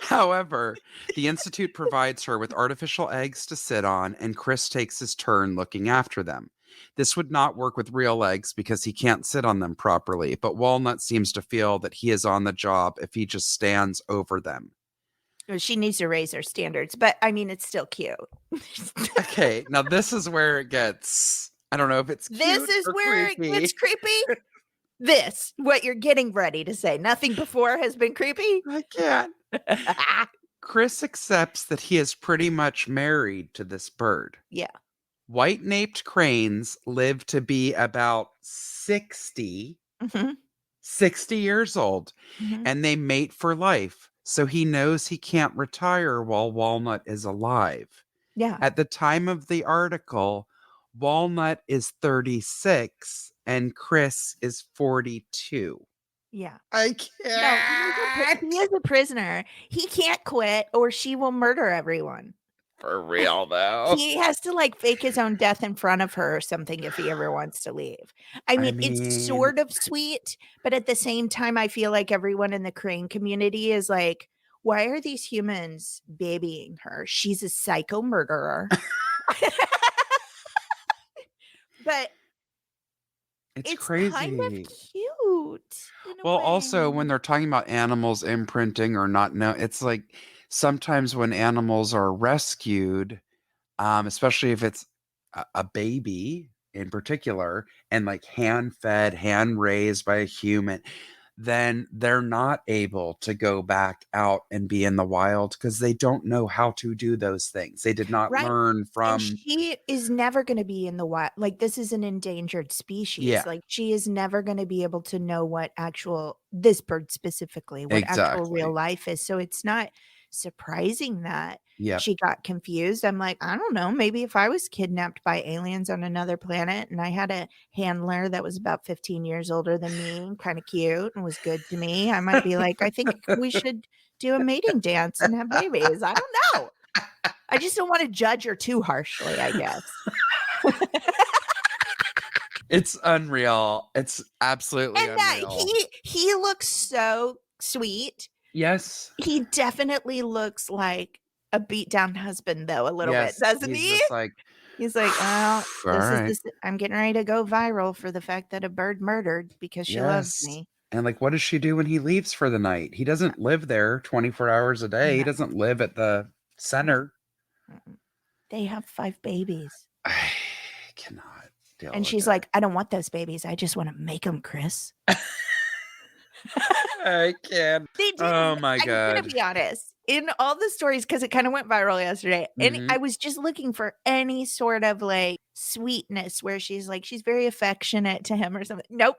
However, the Institute provides her with artificial eggs to sit on, and Chris takes his turn looking after them. This would not work with real eggs because he can't sit on them properly, but Walnut seems to feel that he is on the job if he just stands over them. She needs to raise her standards, but I mean, it's still cute. Okay, now this is where it gets, I don't know if it's cute This is or where creepy. it gets creepy. This, what you're getting ready to say. Nothing before has been creepy. I can't. Chris accepts that he is pretty much married to this bird. Yeah. White-naped cranes live to be about 60, Mm-hmm. 60 years old, Mm-hmm. and they mate for life, so he knows he can't retire while Walnut is alive. Yeah. At the time of the article, Walnut is 36 and Chris is 42. Yeah. I No, can't. he is a prisoner. He can't quit or she will murder everyone. For real, though. He has to, like, fake his own death in front of her or something if he ever wants to leave. I I mean, it's mean, sort of sweet, but at the same time, I feel like everyone in the crane community is like, "Why are these humans babying her? She's a psycho murderer." But it's it's kind of crazy. cute in a Well, also, way. when they're talking about animals imprinting or not, no, it's like sometimes when animals are rescued, especially if it's a baby in particular, and like hand fed, hand raised by a human, then they're not able to go back out and be in the wild because they don't know how to do those things. They did not Right. learn And from, she is never gonna be in the wild. Like, this is an endangered species. yeah, Like, she is never gonna be able to know what actual this bird specifically, what actual real exactly. life is. So it's not surprising that Yep. she got confused. I'm like, I don't know, maybe if I was kidnapped by aliens on another planet and I had a handler that was about 15 years older than me, kinda cute and was good to me, I might be like, "I think we should do a mating dance and have babies." I don't know. I just don't wanna judge her too harshly, I guess. It's unreal. It's absolutely And that unreal. he looks so sweet. Yes. He definitely looks like a beat down husband though a little bit, Yes. doesn't He's he? just like, He's like, "Well, all this is right. this I'm getting ready to go viral for the fact that a bird murdered because she loves Yes. me." And like, what does she do when he leaves for the night? He doesn't live there 24 hours a day. He No, doesn't live at the no, center. mm-mm. They have 5 babies. I cannot deal And with she's it. like, "I don't want those babies. I just wanna make them, Chris." I can't. They Oh didn't. my I'm gonna God. be honest. In all the stories, because it kinda went viral yesterday, and Hmm. I was just looking for any sort of, like, sweetness where she's very affectionate to him or something. Nope,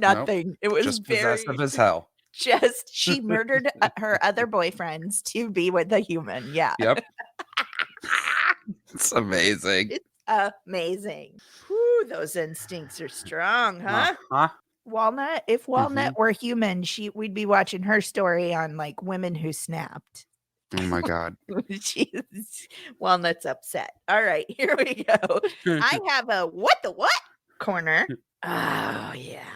Nope. nothing. It was Just possessive very as hell. just she murdered, her other boyfriends to be with a human, yeah. Yep. It's amazing. It's amazing. Whew, those instincts are strong, huh? Uh-huh. Walnut if Hmm. Walnut were human, we'd be watching her story on, like, women who snapped. Oh my God. She's Walnut's upset. All right, here we go. I have a "What the what?" corner. Oh, yeah.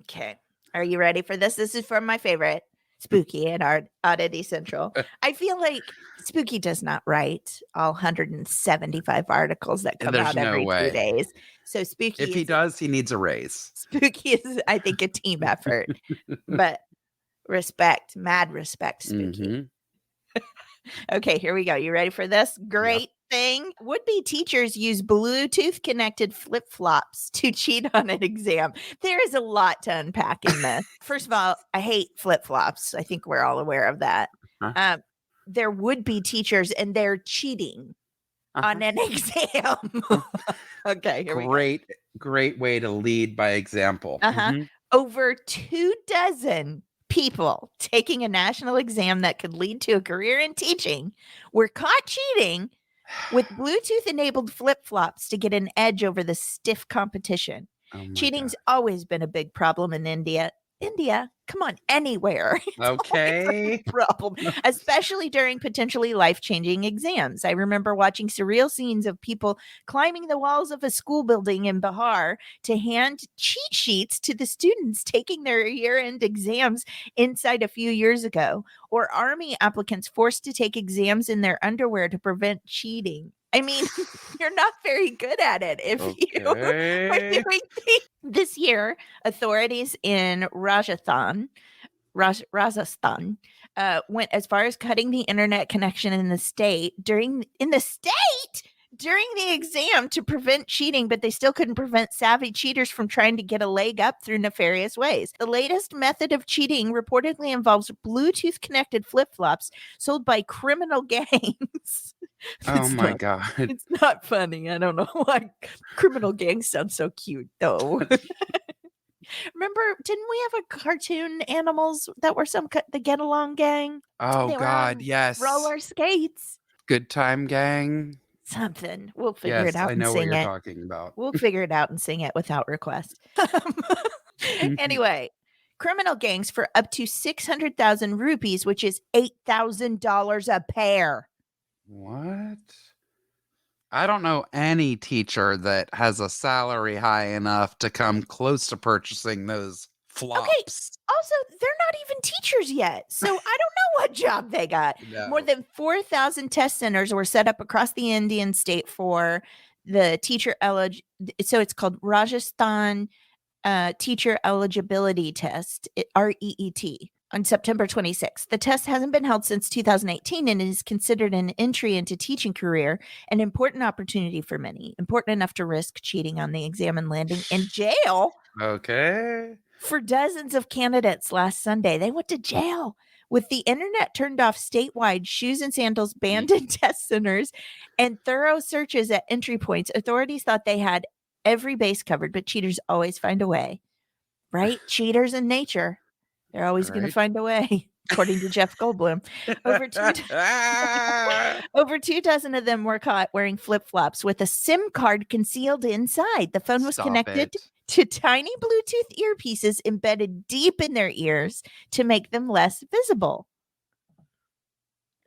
Okay. Are you ready for this? This is from my favorite, Spooky and Oddity Central. I feel like Spooky does not write all 175 articles that come There's out no every 2 way. days. So If he does, he needs a raise. Spooky is, I think, a team effort, but respect, mad respect, Spooky. Hmm. Okay, here we go. You ready for this? Yep. Great thing. Would-be teachers use Bluetooth connected flip-flops to cheat on an exam. There is a lot to unpack in this. First of all, I hate flip-flops. I think we're all aware of that. Huh? Um, there would be teachers and they're cheating Uh-huh. on an exam. Okay, here we go. Great way to lead by example. Uh-huh. Over 2 dozen people taking a national exam that could lead to a career in teaching were caught cheating with Bluetooth-enabled flip-flops to get an edge over the stiff competition. Oh my God. Cheating's always been a big problem in India. India? Come on, anywhere. It's always a Okay. problem, especially during potentially life-changing exams. I remember watching surreal scenes of people climbing the walls of a school building in Bihar to hand cheat sheets to the students taking their year-end exams inside a few years ago, or army applicants forced to take exams in their underwear to prevent cheating. I mean, you're not very good at it if you are Okay. doing things. This year, authorities in Rajasthan, went as far as cutting the internet connection in the state during the exam to prevent cheating, but they still couldn't prevent savvy cheaters from trying to get a leg up through nefarious ways. The latest method of cheating reportedly involves Bluetooth connected flip-flops sold by criminal gangs. Oh my God. It's not funny. I don't know why criminal gangs sound so cute though. Remember, didn't we have a cartoon animals that were the Get Along Gang? Oh They were God. on Yes. roller skates. Good time gang. Something. We'll figure it Yes, out I and know what sing you're it. talking about. We'll figure it out and sing it without request. Anyway, criminal gangs for up to 600,000 rupees, which is $8,000 a pair. What? I don't know any teacher that has a salary high enough to come close to purchasing those Okay. flops. Also, they're not even teachers yet. So I don't know what job they got. More No. than 4,000 test centers were set up across the Indian state for the teacher so it's called Rajasthan Teacher Eligibility Test, REET, on September 26th. The test hasn't been held since 2018 and is considered an entry into teaching career, an important opportunity for many, important enough to risk cheating on the exam and landing in jail. Okay. For dozens of candidates last Sunday, they went to jail. With the internet turned off statewide, shoes and sandals banned in test centers, and thorough searches at entry points, authorities thought they had every base covered, but cheaters always find a way, right? Cheaters in nature, they're always going to Right. find a way, according to Jeff Goldblum. Over two dozen of them were caught wearing flip-flops with a SIM card concealed inside. The phone was Stop connected it. to tiny Bluetooth earpieces embedded deep in their ears to make them less visible.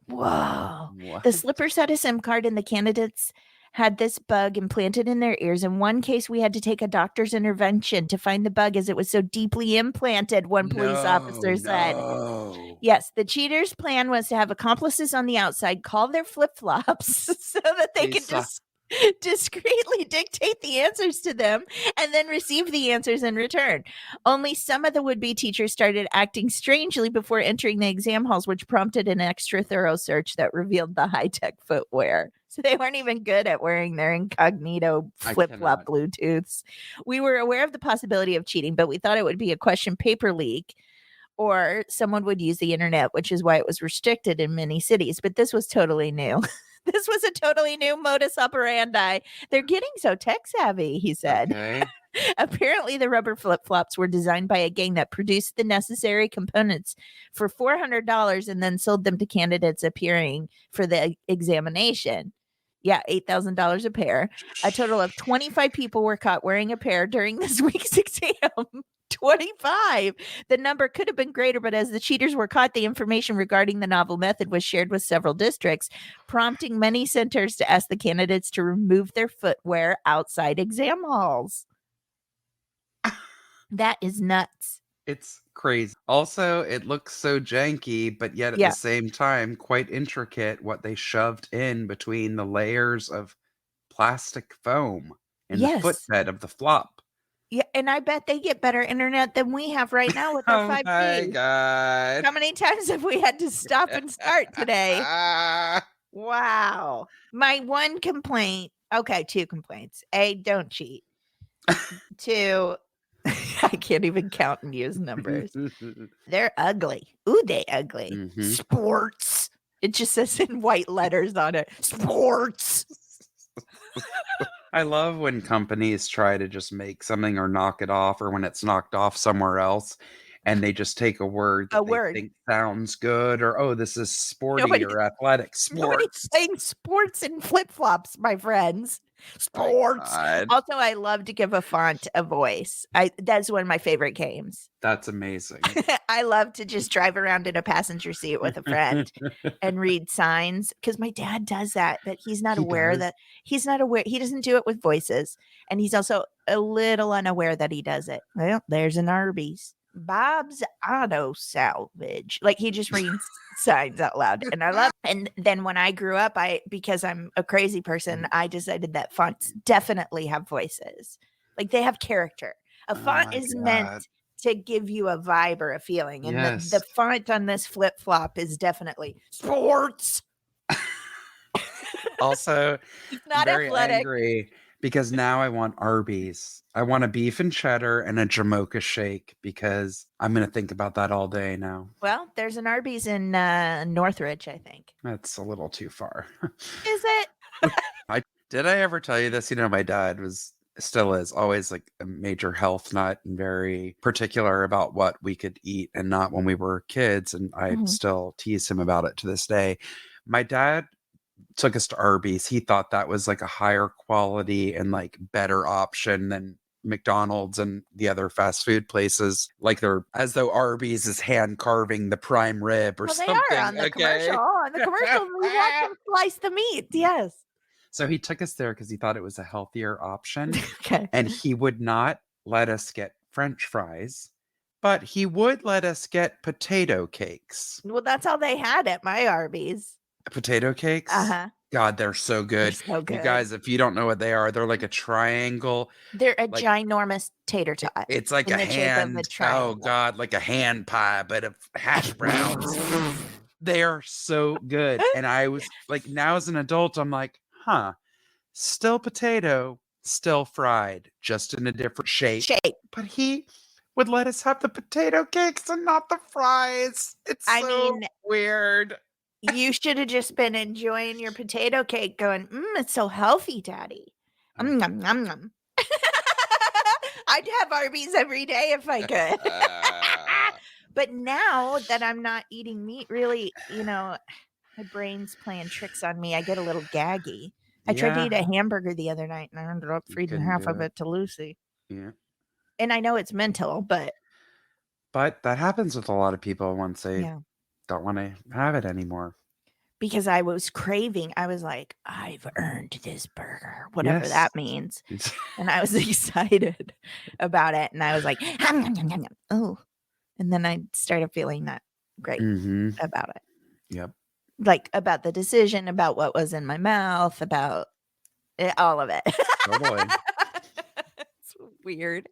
Whoa. What? The slippers had a SIM card, and the candidates had this bug implanted in their ears. In one case, we had to take a doctor's intervention to find the bug as it was so deeply implanted, one police officer said. No. Yes, the cheaters' plan was to have accomplices on the outside call their flip-flops so that they could just discreetly dictate the answers to them and then receive the answers in return. Only some of the would-be teachers started acting strangely before entering the exam halls, which prompted an extra thorough search that revealed the high-tech footwear. So they weren't even good at wearing their incognito flip-flop Bluetooths. We were aware of the possibility of cheating, but we thought it would be a question paper leak, or someone would use the internet, which is why it was restricted in many cities. But this was totally new. This was a totally new modus operandi. They're getting so tech savvy, he said. Okay. Apparently, the rubber flip-flops were designed by a gang that produced the necessary components for $400 and then sold them to candidates appearing for the examination. Yeah, $8,000 a pair. A total of 25 people were caught wearing a pair during this week's exam. 25. The number could have been greater, but as the cheaters were caught, the information regarding the novel method was shared with several districts, prompting many centers to ask the candidates to remove their footwear outside exam halls. That is nuts. It's crazy. Also, it looks so janky, but yet at the same time, quite intricate what they shoved in between the layers of plastic foam in the footbed of the flop. Yeah, and I bet they get better internet than we have right now with our 5G. Oh my God. How many times have we had to stop and start today? Wow. My one complaint. Okay, 2 complaints. A, don't cheat. 2, I can't even count and use numbers. They're ugly. Ooh, they ugly. Mhm. Sports. It just says in white letters on it. Sports. I love when companies try to just make something or knock it off, or when it's knocked off somewhere else, and they just take a word that they think sounds good, or, oh, this is sporty or athletic. Nobody's Sports. saying sports and flip-flops, my friends. Sports. Also, I love to give a font a voice. That's one of my favorite games. That's amazing. I love to just drive around in a passenger seat with a friend and read signs, because my dad does that, but he's not aware that he's not aware. He doesn't do it with voices, and he's also a little unaware that he does it. Well, there's an Arby's. Bob's Auto Salvage. Like, he just reads signs out loud, and I love it. And then when I grew up, because I'm a crazy person, I decided that fonts definitely have voices. Like, they have character. A font is meant to give you a vibe or a feeling, and the font on this flip-flop is definitely sports. Also, it's not very athletic. Angry because now I want Arby's. I want a beef and cheddar and a Jamocha shake, because I'm going to think about that all day now. Well, there's an Arby's in Northridge, I think. That's a little too far. Is it? Did I ever tell you this? My dad still is always like a major health nut and very particular about what we could eat and not when we were kids. And I still tease him about it to this day. My dad took us to Arby's. He thought that was like a higher quality and like better option than McDonald's and the other fast food places, like they're as though Arby's is hand carving the prime rib or Well, they something. are on the Okay. commercial. On the commercial, we watch them slice the meat. Yes. So he took us there because he thought it was a healthier option. Okay. And he would not let us get French fries, but he would let us get potato cakes. Well, that's all they had at my Arby's. Potato cakes? Uh-huh. God, they're so good. They're so good. You guys, if you don't know what they are, they're like a triangle. They're a like, ginormous tater tot. It's like in a the shape of a hand. triangle. Oh God, like a hand pie, but of hash browns. They are so good. And I was like, now as an adult, I'm like, still potato, still fried, just in a different shape. But he would let us have the potato cakes and not the fries. It's so weird. You should have just been enjoying your potato cake going, it's so healthy, Daddy. Nom, nom, nom. I'd have Arby's every day if I could. But now that I'm not eating meat, really, my brain's playing tricks on me. I get a little gaggy. I tried to eat a hamburger the other night and I ended up feeding half of it to Lucy. Yeah. And I know it's mental, but that happens with a lot of people once they don't want to have it anymore. Because I was craving, I was like, I've earned this burger, whatever that means. And I was excited about it. And I was like, oh. And then I started feeling not great about it. Yep. Like about the decision, about what was in my mouth, about all of it. Totally. It's weird.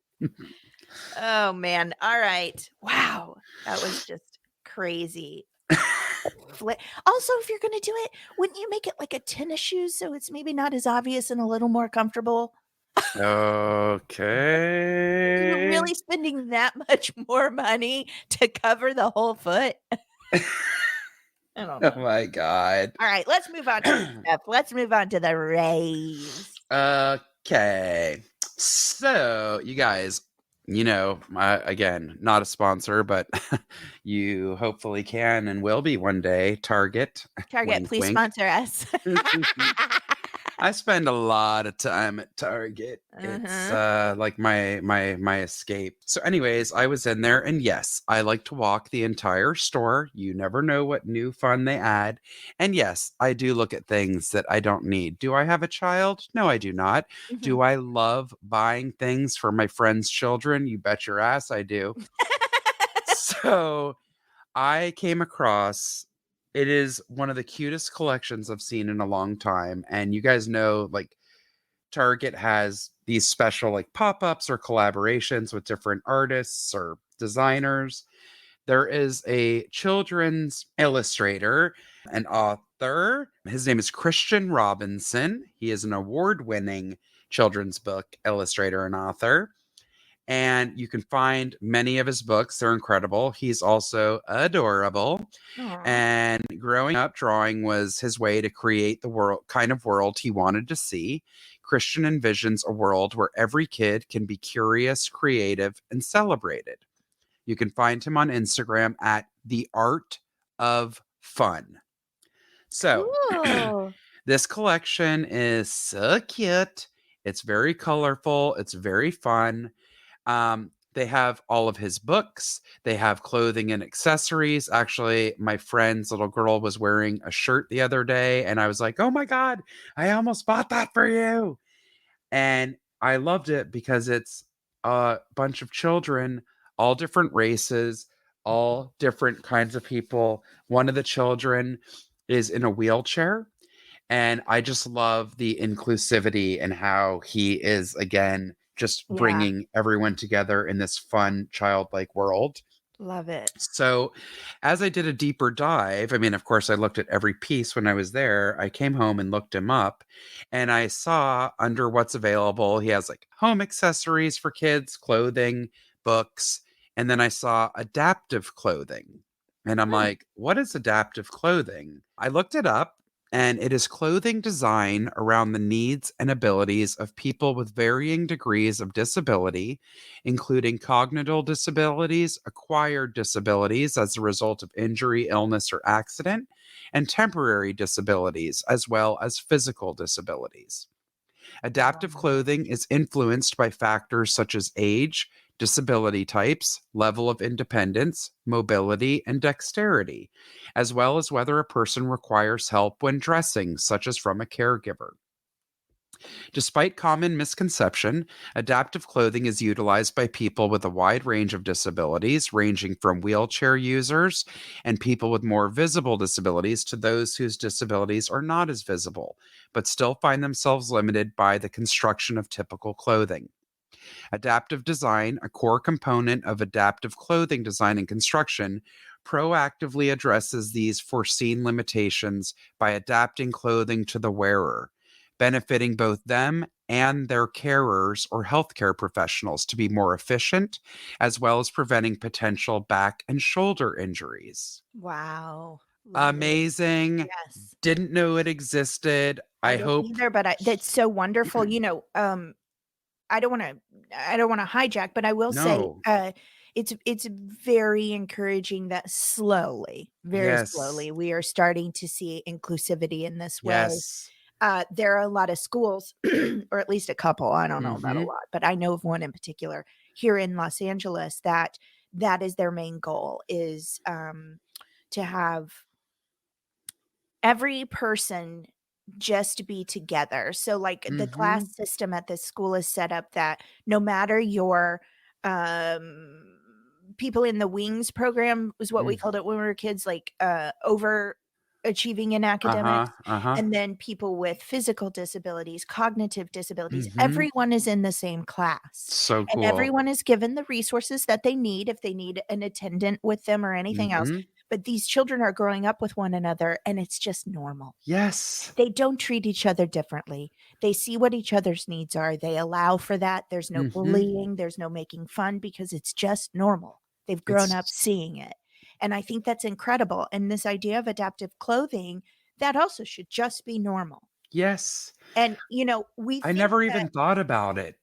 Oh, man. All right. Wow. That was just crazy. Also, if you're going to do it, wouldn't you make it like a tennis shoes so it's maybe not as obvious and a little more comfortable? Okay. You're really spending that much more money to cover the whole foot? I don't know. Oh my God. All right, let's move on to stuff. Let's move on to the raves. Okay. So, you guys, again, not a sponsor, but you hopefully can and will be one day. Target, wink, please wink. Sponsor us. I spend a lot of time at Target. It's like my escape. So anyways, I was in there and yes, I like to walk the entire store. You never know what new fun they add. And yes, I do look at things that I don't need. Do I have a child? No, I do not. Do I love buying things for my friends' children? You bet your ass I do. So I came across, it is one of the cutest collections I've seen in a long time. And you guys know, like, Target has these special, like, pop-ups or collaborations with different artists or designers. There is a children's illustrator, an author. His name is Christian Robinson. He is an award-winning children's book illustrator and author. And you can find many of his books. They're incredible. He's also adorable. Aww. And growing up, drawing was his way to create the kind of world he wanted to see. Christian envisions a world where every kid can be curious, creative, and celebrated. You can find him on Instagram at The Art of Fun. So this collection is so cute. It's very colorful. It's very fun. They have all of his books. They have clothing and accessories. Actually, my friend's little girl was wearing a shirt the other day, and I was like, oh my God, I almost bought that for you. And I loved it because it's a bunch of children, all different races, all different kinds of people. One of the children is in a wheelchair. And I just love the inclusivity and how he is, again, just bringing everyone together in this fun, childlike world. Love it. So as I did a deeper dive, I mean, of course, I looked at every piece when I was there. I came home and looked him up and I saw under what's available, he has like home accessories for kids, clothing, books. And then I saw adaptive clothing. And I'm like, what is adaptive clothing? I looked it up. And it is clothing design around the needs and abilities of people with varying degrees of disability, including cognitive disabilities, acquired disabilities as a result of injury, illness, or accident, and temporary disabilities, as well as physical disabilities. Adaptive clothing is influenced by factors such as age, disability types, level of independence, mobility, and dexterity, as well as whether a person requires help when dressing, such as from a caregiver. Despite common misconception, adaptive clothing is utilized by people with a wide range of disabilities, ranging from wheelchair users and people with more visible disabilities to those whose disabilities are not as visible, but still find themselves limited by the construction of typical clothing. Adaptive design, a core component of adaptive clothing design and construction, proactively addresses these foreseen limitations by adapting clothing to the wearer, benefiting both them and their carers or healthcare professionals to be more efficient, as well as preventing potential back and shoulder injuries. Wow. Lovely. Amazing. Yes. Didn't know it existed. I I didn't hope. either, but that's so wonderful. I don't want to hijack, but I will say No. it's very encouraging that slowly, very Yes. slowly, we are starting to see inclusivity in this way. Yes. There are a lot of schools, or at least a couple. I don't know about a Mm-hmm. lot, but I know of one in particular here in Los Angeles that is their main goal is to have every person just be together. So like the Mm-hmm. class system at this school is set up that no matter your um people in the wings program was what we Mm. called it when we were kids, like overachieving in Uh-huh. academics, Uh-huh. and then people with physical disabilities, cognitive disabilities, Mm-hmm. everyone is in the same class. So And cool. everyone is given the resources that they need if they need an attendant with them or anything else. Mm-hmm. But these children are growing up with one another and it's just normal. Yes. They don't treat each other differently. They see what each other's needs are. They allow for that. There's no Mm-hmm. bullying, there's no making fun because it's just normal. They've grown up It's seeing it. And I think that's incredible. And this idea of adaptive clothing, that also should just be normal. yes. And I never even thought about it.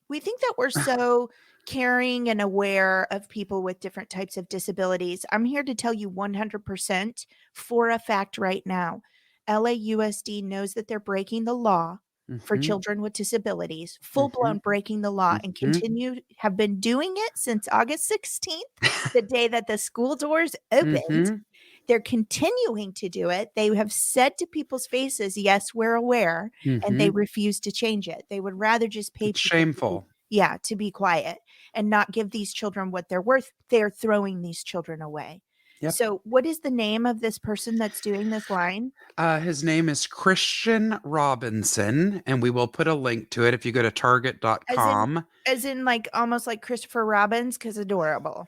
we think that we're so caring and aware of people with different types of disabilities. I'm here to tell you 100% for a fact right now. LAUSD knows that they're breaking the law for Mm-hmm. children with disabilities, full Mm-hmm. blown breaking the law, and Mm-hmm. have been doing it since August 16th, the day that the school doors opened. Mm-hmm. They're continuing to do it. They have said to people's faces, yes, we're aware, and they Mm-hmm. refuse to change it. They would rather just pay It's people shameful. to be quiet and not give these children what they're worth. They're throwing these children away. Yep. So, what is the name of this person that's doing this line? His name is Christian Robinson, and we will put a link to it if you go to As in, target.com. like almost like Christopher Robins, because adorable.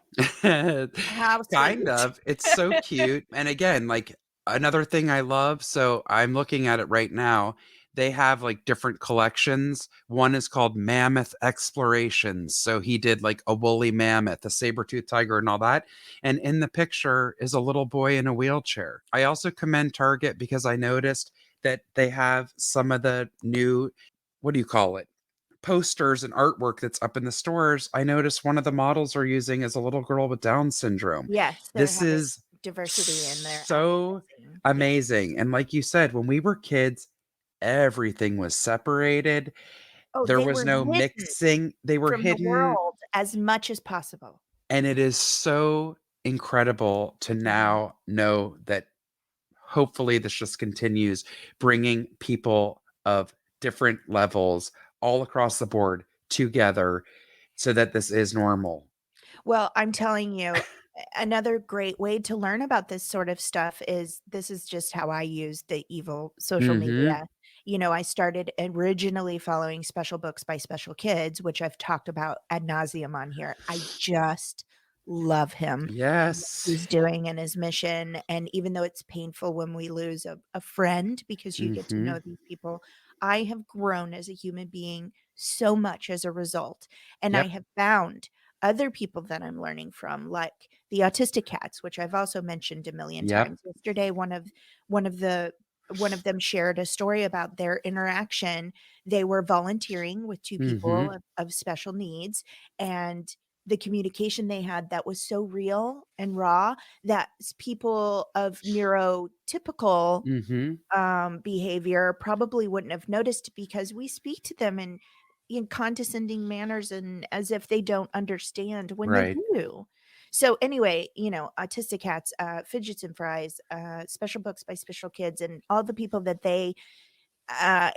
How Kind sweet. of. It's so cute. And again, like another thing I love, so I'm looking at it right now. They have like different collections. One is called Mammoth Explorations. So he did like a woolly mammoth, a saber-toothed tiger, and all that. And in the picture is a little boy in a wheelchair. I also commend Target because I noticed that they have some of the new, what do you call it? Posters and artwork that's up in the stores. I noticed one of the models are using is a little girl with Down syndrome. Yes, they're This having is diversity in their so advertising. Yeah. amazing. And like you said, when we were kids, everything was separated. Oh, There they was were no hidden mixing. They were from the hidden. world as much as possible. And it is so incredible to Mhm. now know that hopefully this just continues bringing people of different levels all across the board together so that this is normal. Well, I'm telling you, another great way to learn about this sort of stuff is this is just how I use the evil social Mhm. media. I started originally following Special Books by Special Kids, which I've talked about ad nauseum on here. I just love him and what Yes. he's doing and his mission. And even though it's painful when we lose a friend because you get to know Mhm. these people, I have grown as a human being so much as a result. And I Yep. have found other people that I'm learning from, like the autistic cats, which I've also mentioned a million Yep. times. Yesterday, one of them shared a story about their interaction. They were volunteering with two people Mhm. of special needs, and the communication they had that was so real and raw that people of neurotypical Mm-hmm. behavior probably wouldn't have noticed, because we speak to them in condescending manners and as if they don't understand when they Right. do. So anyway, autistic cats, fidgets and fries, special books by special kids, and all the people that they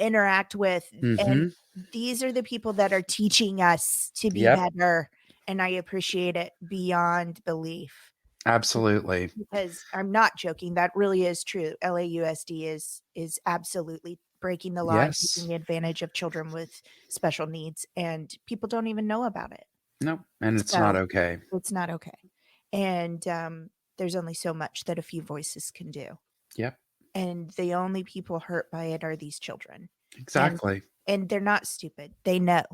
interact with, and Mm-hmm. these are the people that are teaching us to be Yep. better, and I appreciate it beyond belief. Absolutely. Because I'm not joking, that really is true. LAUSD is absolutely breaking the law and Yes. taking advantage of children with special needs, and people don't even know about it. No, and it's not So, okay. it's not okay. And, there's only so much that a few voices can do, Yep. and the only people hurt by it are these children. And Exactly. and they're not stupid. They know.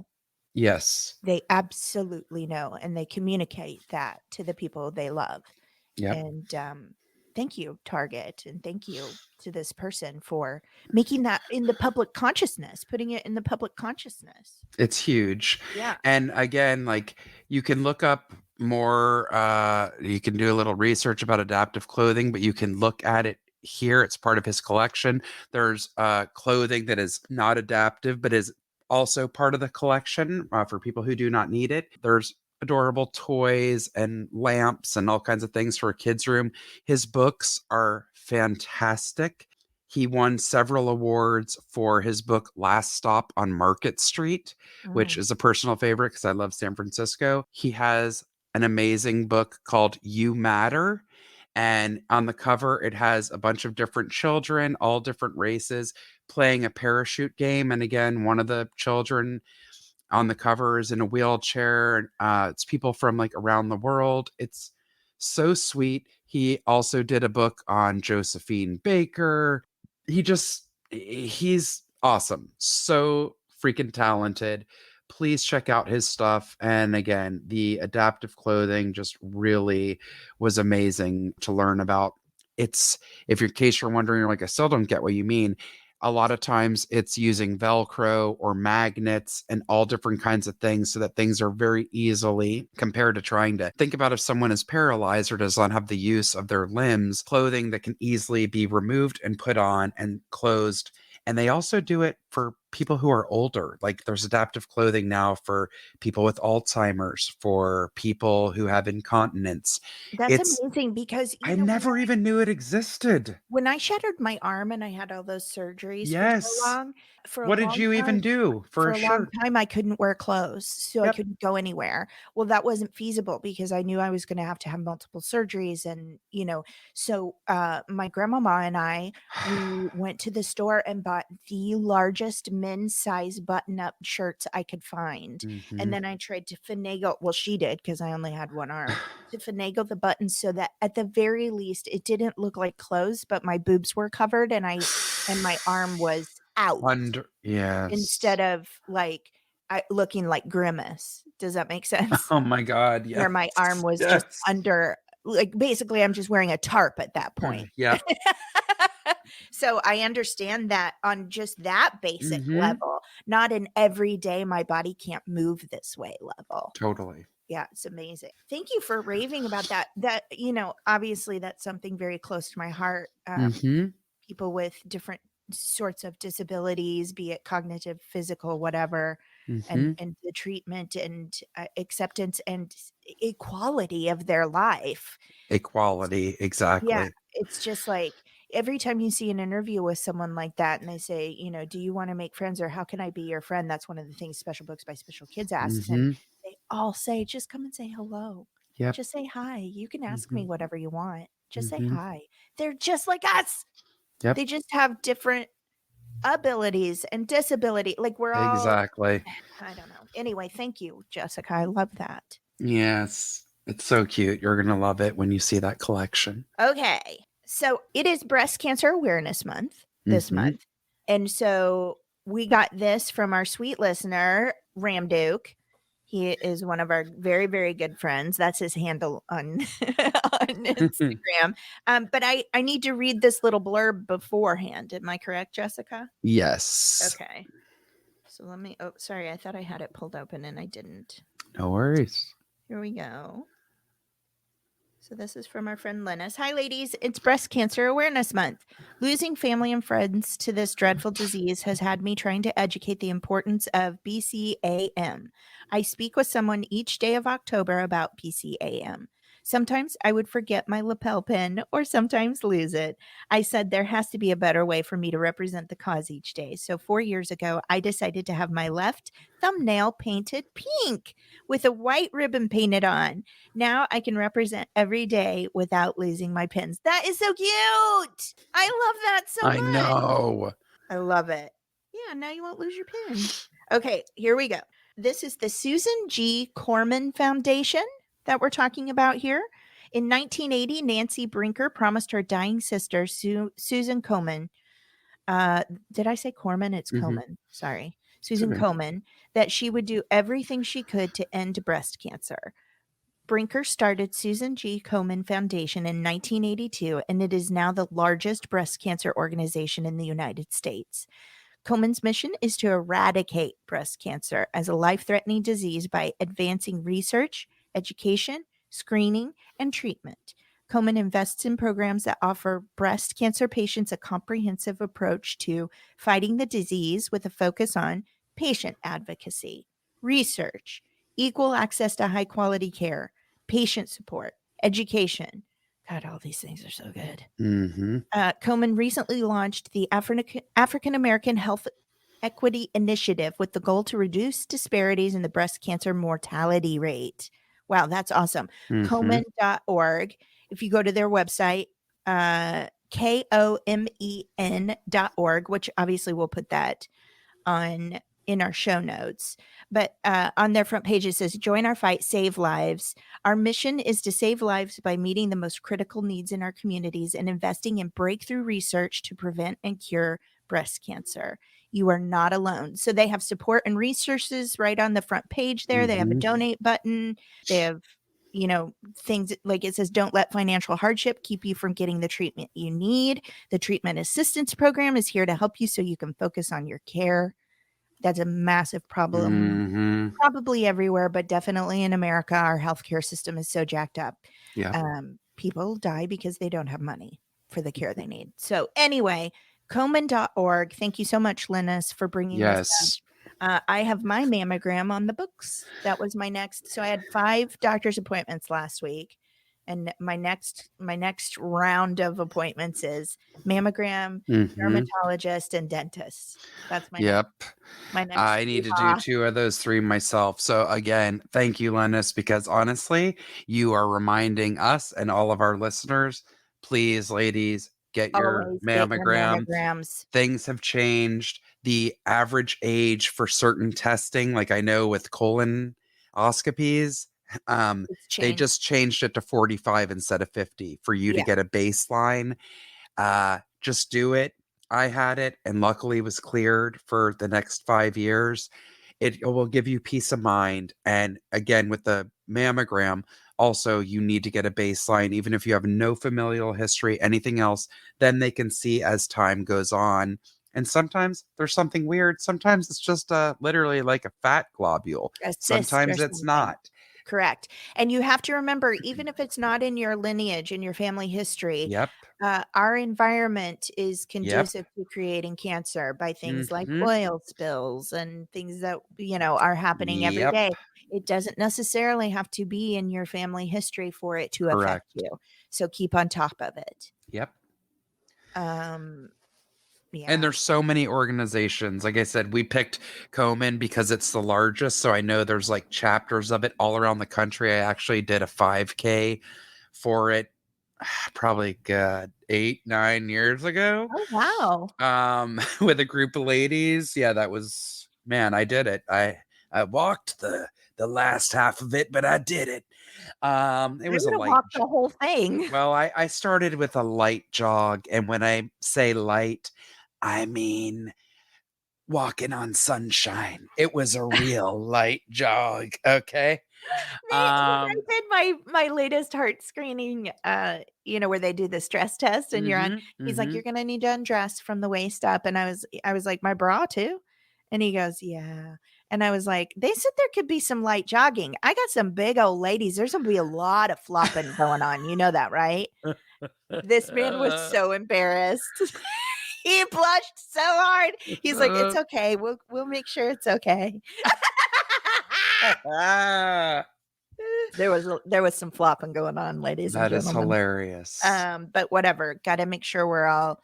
Yes. They absolutely know, and they communicate that to the people they love. Yep. And thank you, Target, and thank you to this person for making that in the public consciousness, putting it in the public consciousness. It's huge. Yeah. And again, like you can look up more, you can do a little research about adaptive clothing, but you can look at it here. It's part of his collection. There's clothing that is not adaptive, but is also part of the collection for people who do not need it. There's adorable toys and lamps and all kinds of things for a kid's room. His books are fantastic. He won several awards for his book Last Stop on Market Street, which Mm. is a personal favorite because I love San Francisco. He has an amazing book called You Matter. And on the cover, it has a bunch of different children, all different races, playing a parachute game. And again, one of the children on the cover is in a wheelchair. It's people from like around the world. It's so sweet. He also did a book on Josephine Baker. He's awesome. So freaking talented. Please check out his stuff. And again, the adaptive clothing just really was amazing to learn about. It's, if you're, in case you're wondering, you're like, I still don't get what you mean. A lot of times it's using Velcro or magnets and all different kinds of things so that things are very easily, compared to trying to think about if someone is paralyzed or does not have the use of their limbs, clothing that can easily be removed and put on and closed. And they also do it for people who are older. Like there's adaptive clothing now for people with Alzheimer's, for people who have incontinence. That's It's, amazing, because I never even knew it existed. when I shattered my arm and I had all those surgeries for so Yes. long, for a What did long you even time, do for a shirt? I couldn't wear clothes, so I Yep. couldn't go anywhere. Well, that wasn't feasible because I knew I was gonna have to have multiple surgeries, and, so, my grandmama and I, we went to the store and bought the largest men's size button-up shirts I could find, and Mhm. then I tried to finagle, well, she did because I only had one arm, to finagle the buttons so that at the very least it didn't look like clothes, but my boobs were covered and my arm was out Yes. instead of like looking like Grimace. Does that make sense? Oh my god, Where yes. my arm was just Yes. under, like, basically I'm just wearing a tarp at that point. Yep. So I understand that on just that basic Mhm. level, not an everyday my body can't move this way level. Totally. Yeah, it's amazing. Thank you for raving about that. That, obviously that's something very close to my heart. Mhm. People with different sorts of disabilities, be it cognitive, physical, whatever, and Mhm. the treatment and acceptance and equality of their life. Equality, Yeah, exactly. it's just like every time you see an interview with someone like that and they say, do you want to make friends or how can I be your friend? That's one of the things Special Books by Special Kids asks. And Mhm. they all say, just come and say hello. Yep. Just say hi. You can ask me Mhm. whatever you want. Just say Mhm. hi. They're just like us. Yep. They just have different abilities and disability. Like we're all, Exactly. I don't know. Anyway, thank you, Jessica. I love that. Yes. It's so cute. You're gonna love it when you see that collection. Okay. So it is Breast Cancer Awareness Month this Mhm. month. And so we got this from our sweet listener, Ram Duke. He is one of our very, very good friends. That's his handle on, on Instagram. But I need to read this little blurb beforehand. Am I correct, Jessica? Yes. Okay. So let me, oh, sorry. I thought I had it pulled open and I didn't. No worries. Here we go. So this is from our friend Linus. Hi, ladies. It's Breast Cancer Awareness Month. Losing family and friends to this dreadful disease has had me trying to educate the importance of BCAM. I speak with someone each day of October about BCAM. Sometimes I would forget my lapel pin or sometimes lose it. I said there has to be a better way for me to represent the cause each day. So 4 years ago, I decided to have my left thumbnail painted pink with a white ribbon painted on. Now I can represent every day without losing my pins. That is so cute. I love that so I much. know. I love it. Yeah, now you won't lose your pin. Okay, here we go. This is the Susan G. Komen Foundation that we're talking about here. In 1980, Nancy Brinker promised her dying sister, Susan Komen. Did I say Corman? It's Hmm. Komen. Sorry. It's Susan okay. Komen, that she would do everything she could to end breast cancer. Brinker started Susan G. Komen Foundation in 1982, and it is now the largest breast cancer organization in the United States. Komen's mission is to eradicate breast cancer as a life threatening disease by advancing research, education, screening, and treatment. Komen invests in programs that offer breast cancer patients a comprehensive approach to fighting the disease with a focus on patient advocacy, research, equal access to high quality care, patient support, education. God, all these things are so good. Hmm. Komen recently launched the African American Health Equity Initiative with the goal to reduce disparities in the breast cancer mortality rate. Wow, that's awesome. Hmm. Komen.org. If you go to their website, KOMEN.org, which obviously we'll put that on in our show notes. But on their front page, it says, join our fight, save lives. Our mission is to save lives by meeting the most critical needs in our communities and investing in breakthrough research to prevent and cure breast cancer. You are not alone. So they have support and resources right on the front page there. They have a Hmm. donate button. They have, things like it says, don't let financial hardship keep you from getting the treatment you need. The treatment assistance program is here to help you so you can focus on your care. That's a massive problem, Hmm. probably everywhere, but definitely in America. Our healthcare system is so jacked up. Yeah. People die because they don't have money for the care they need. So anyway, Komen.org. Thank you so much, Linus, for bringing this up. Yes. I have my mammogram on the books. That was my next. So I had 5 doctor's appointments last week, and my next round of appointments is mammogram, Hmm. dermatologist, and dentist. That's Yep. my next I need to do hoo-ha. 2 of those 3 myself. So again, thank you, Lennis, because honestly, you are reminding us and all of our listeners, please, ladies, get your Always get your mammogram. mammograms. Things have changed. The average age for certain testing, like I know with colonoscopies, um, It's they changed. just changed it to 45 instead of 50 for you to Yeah. get a baseline. Just do it. I had it and luckily was cleared for the next 5 years. It will give you peace of mind. And again, with the mammogram, also you need to get a baseline, even if you have no familial history, anything else, then they can see as time goes on. And sometimes there's something weird. Sometimes it's just literally like a fat globule. A cyst or Sometimes it's something. not. Correct. And you have to remember, even if it's not in your lineage, in your family history, Yep. our environment is Yep. conducive to creating cancer by things like Hmm. oil spills and things that, are happening every Yep. day. It doesn't necessarily have to be in your family history for it to affect Correct. you. So keep on top of it. Yep. Um, And yeah. there's so many organizations. Like I said, we picked Komen because it's the largest. So I know there's like chapters of it all around the country. I actually did a 5K for it probably 8, 9 years ago. Oh, wow. With a group of ladies. Yeah, that was man, I did it. I walked the last half of it, but I did it. It I was a would have light walked the whole thing. well, I started with a light jog, and when I say light, I mean walking on sunshine. It was a real light jog, okay? When I Um, did my latest heart screening, where they do the stress test and mhm, he's like, mhm. "You're gonna need to undress from the waist up." And I was like, "My bra too?" And he goes, "Yeah." And I was like, they said there could be some light jogging. I got some big old ladies. There's going to be a lot of flopping going on. You know that, right? This man was so embarrassed. He blushed so hard. He's like, it's okay. We'll make sure it's okay. There was some flopping going on, ladies and That is gentlemen. hilarious. But whatever. Got to make sure we're all.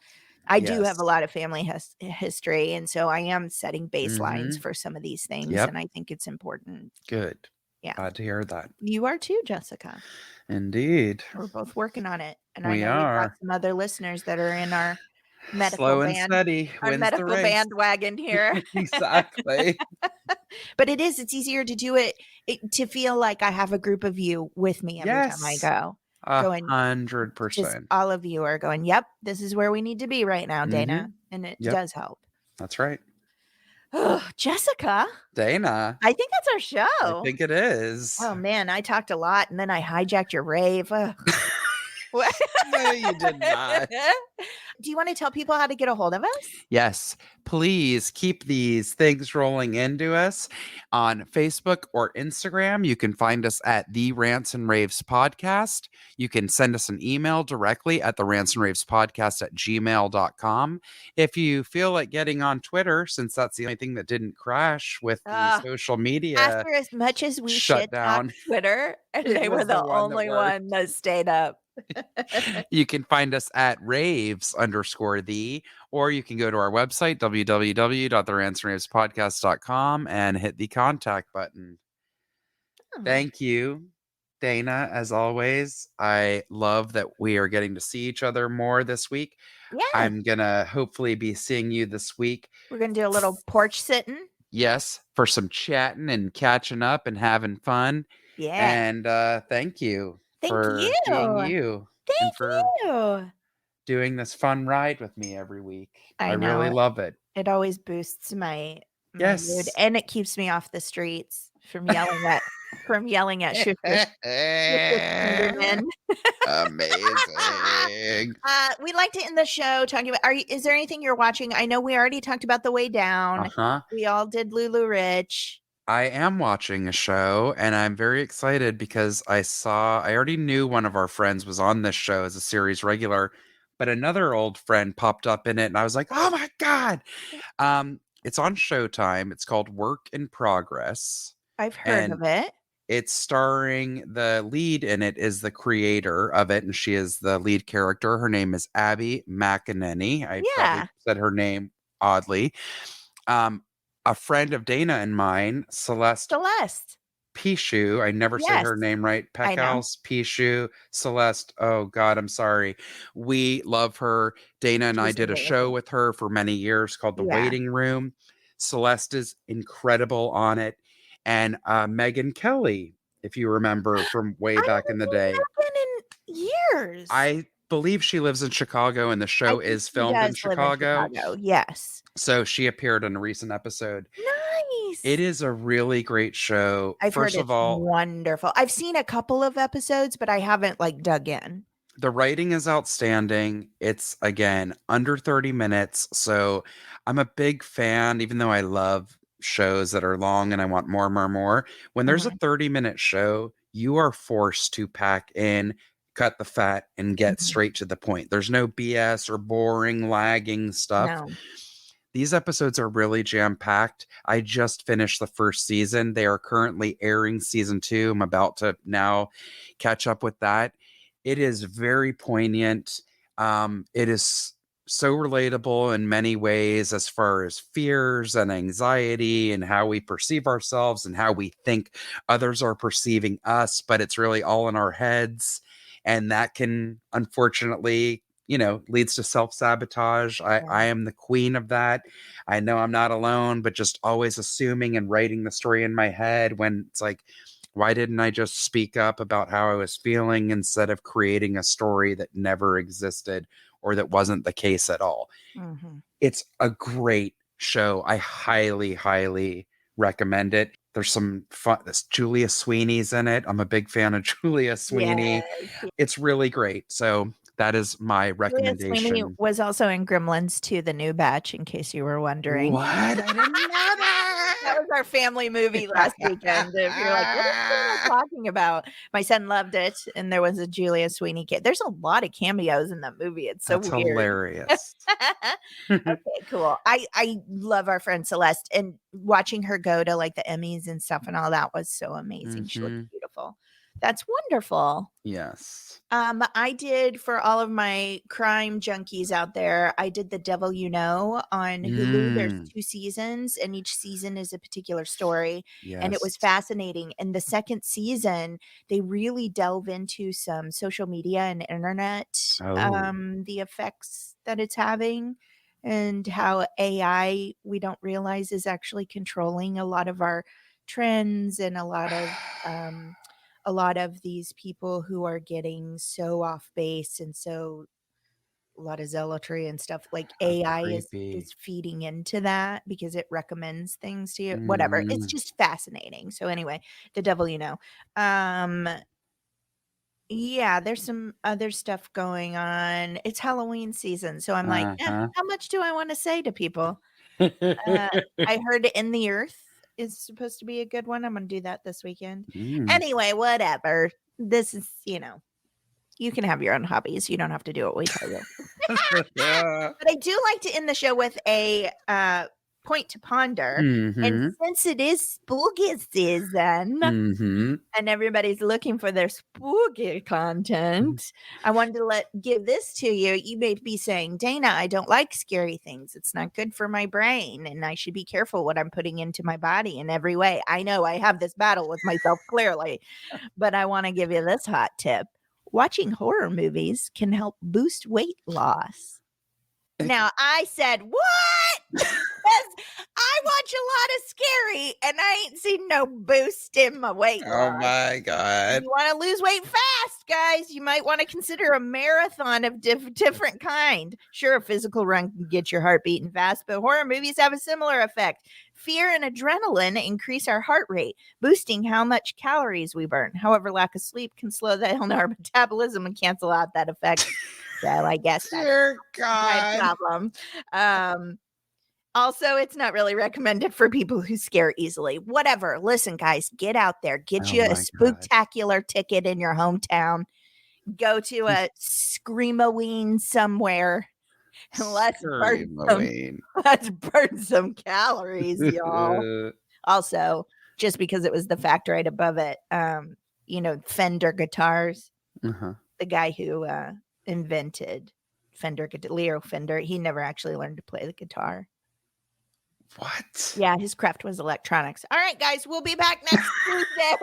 I do have Yes. a lot of family history, and so I am setting baselines Mhm. for some of these things, Yep. and I think it's important. Good. Yeah. Glad to hear that. You are too, Jessica. Indeed. We're both working on it, and I We know we've got are. some other listeners that are in our medical Slow and steady our wins the medical race. bandwagon here. Exactly. But it's easier to do it to feel like I have a group of you with me every time I Yes. go. Going, just 100%. all of you are going, yep, this is where we need to be right now, Dana. And it Yep. does help. That's right. Oh, Jessica. Dana. I think that's our show. I think it is. Oh man, I talked a lot and then I hijacked your rave. What? No, you did not. Do you want to tell people how to get a hold of us? Yes, please keep these things rolling into us on Facebook or Instagram. You can find us at the Rants and Raves Podcast. You can send us an email directly at the Rants and Raves Podcast at gmail.com. If you feel like getting on Twitter, since that's the only thing that didn't crash with the social media after as much as we shit shutdown, talked Twitter, and it they were was the the one that only worked. one that stayed up. You can find us at raves_the, or you can go to our website, www.therantsandravespodcast.com, and hit the contact button. Oh. Thank you, Dana, as always. I love that we are getting to see each other more this week. Yeah. I'm going to hopefully be seeing you this week. We're going to do a little porch sitting. Yes, for some chatting and catching up and having fun. Yeah. And thank you for being you. Thank you. Doing this fun ride with me every week. I know. really love it. It always boosts my Yes. mood, and it keeps me off the streets from yelling at Schuster Peterman. Amazing. We'd like to end the show talking about. Is there anything you're watching? I know we already talked about The Way Down. We all did Lulu Rich. I am watching a show, and I'm very excited because I already knew one of our friends was on this show as a series regular, but another old friend popped up in it, and I was like, oh my God. It's on Showtime. It's called Work in Progress. I've heard of it. It's starring, the lead in it is the creator of it, and she is the lead character. Her name is Abby McEnany. I probably said her name oddly. A friend of Dana and mine, Celeste Pishu. I never say her name right. Peckhouse, Pishu, Celeste. Oh God, I'm sorry. We love her. Dana and I did a show with her for many years called The Waiting Room. Celeste is incredible on it. And Megan Kelly, if you remember from way back in the day. In years. I believe she lives in Chicago, and the show is filmed in Chicago. Yes. So she appeared in a recent episode. Nice. It is a really great show. I've heard it's wonderful. I've seen a couple of episodes, but I haven't dug in. The writing is outstanding. It's, again, under 30 minutes. So I'm a big fan, even though I love shows that are long and I want more. When there's a 30-minute show, you are forced to pack in, cut the fat, and get straight to the point. There's no BS or boring, lagging stuff. No. These episodes are really jam-packed. I just finished the first season. They are currently airing season 2. I'm about to now catch up with that. It is very poignant. It is so relatable in many ways as far as fears and anxiety and how we perceive ourselves and how we think others are perceiving us, but it's really all in our heads. And that can, unfortunately, leads to self-sabotage. I am the queen of that. I know I'm not alone, but just always assuming and writing the story in my head when it's like, why didn't I just speak up about how I was feeling instead of creating a story that never existed or that wasn't the case at all? It's a great show. I highly, highly recommend it. There's some fun. Julia Sweeney's in it. I'm a big fan of Julia Sweeney. Yes. It's really great. So That is my Julia Sweeney recommendation. was also in Gremlins 2, the new batch, in case you were wondering. What? I didn't know That that. was our family movie last weekend. If you're like, what is Dana talking about? My son loved it, and there was a Julia Sweeney kid. There's a lot of cameos in that movie. It's so That's weird. hilarious. Okay, cool. I love our friend Celeste, and watching her go to like the Emmys and stuff and all that was so amazing. She looked beautiful. That's wonderful. Yes. I did, for all of my crime junkies out there, I did The Devil You Know on Hulu. There's 2 seasons, and each season is a particular story. And it was Yes. fascinating. And the second season, they really delve into some social media and internet, Oh. the effects that it's having, and how AI, we don't realize, is actually controlling a lot of our trends, and a lot of these people who are getting so off base, and so a lot of zealotry and stuff, like How AI creepy. is feeding into that because it recommends things to you. Whatever. It's just fascinating. So anyway, The Devil You Know. Yeah, there's some other stuff going on. It's Halloween season, so I'm like, how much do I want to say to people? I heard In the Earth is supposed to be a good one. I'm gonna do that this weekend. Anyway, whatever. This is, you can have your own hobbies. You don't have to do what we tell you. But I do like to end the show with a point to ponder. And since it is spooky season, and everybody's looking for their spooky content, I wanted to give this to you. You may be saying, Dana, I don't like scary things. It's not good for my brain, and I should be careful what I'm putting into my body in every way. I know I have this battle with myself clearly, but I want to give you this hot tip. Watching horror movies can help boost weight loss. Now, I said, what? Because I watch a lot of scary, and I ain't seen no boost in my weight loss. Oh my God. If you want to lose weight fast, guys, you might want to consider a marathon of different kind. Sure, a physical run can get your heart beating fast, but horror movies have a similar effect. Fear and adrenaline increase our heart rate, boosting how much calories we burn. However, lack of sleep can slow down our metabolism and cancel out that effect. So I guess that's my problem. Also, it's not really recommended for people who scare easily. Whatever. Listen, guys, get out there. Get you a spooktacular ticket in your hometown. Go to a Screamoween somewhere. And let's burn some calories, y'all. Also, just because it was the fact right above it, Fender guitars. The guy who invented Leo Fender, he never actually learned to play the guitar. What? Yeah, his craft was electronics. All right, guys, we'll be back next Tuesday.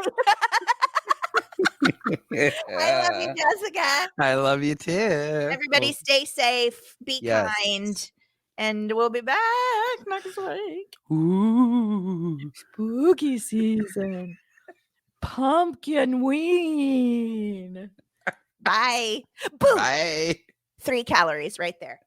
I love you, Jessica. I love you too. Everybody stay safe, be kind, and we'll be back next week. Ooh. Spooky season. Pumpkin ween. Bye. Boom. Bye. 3 calories right there.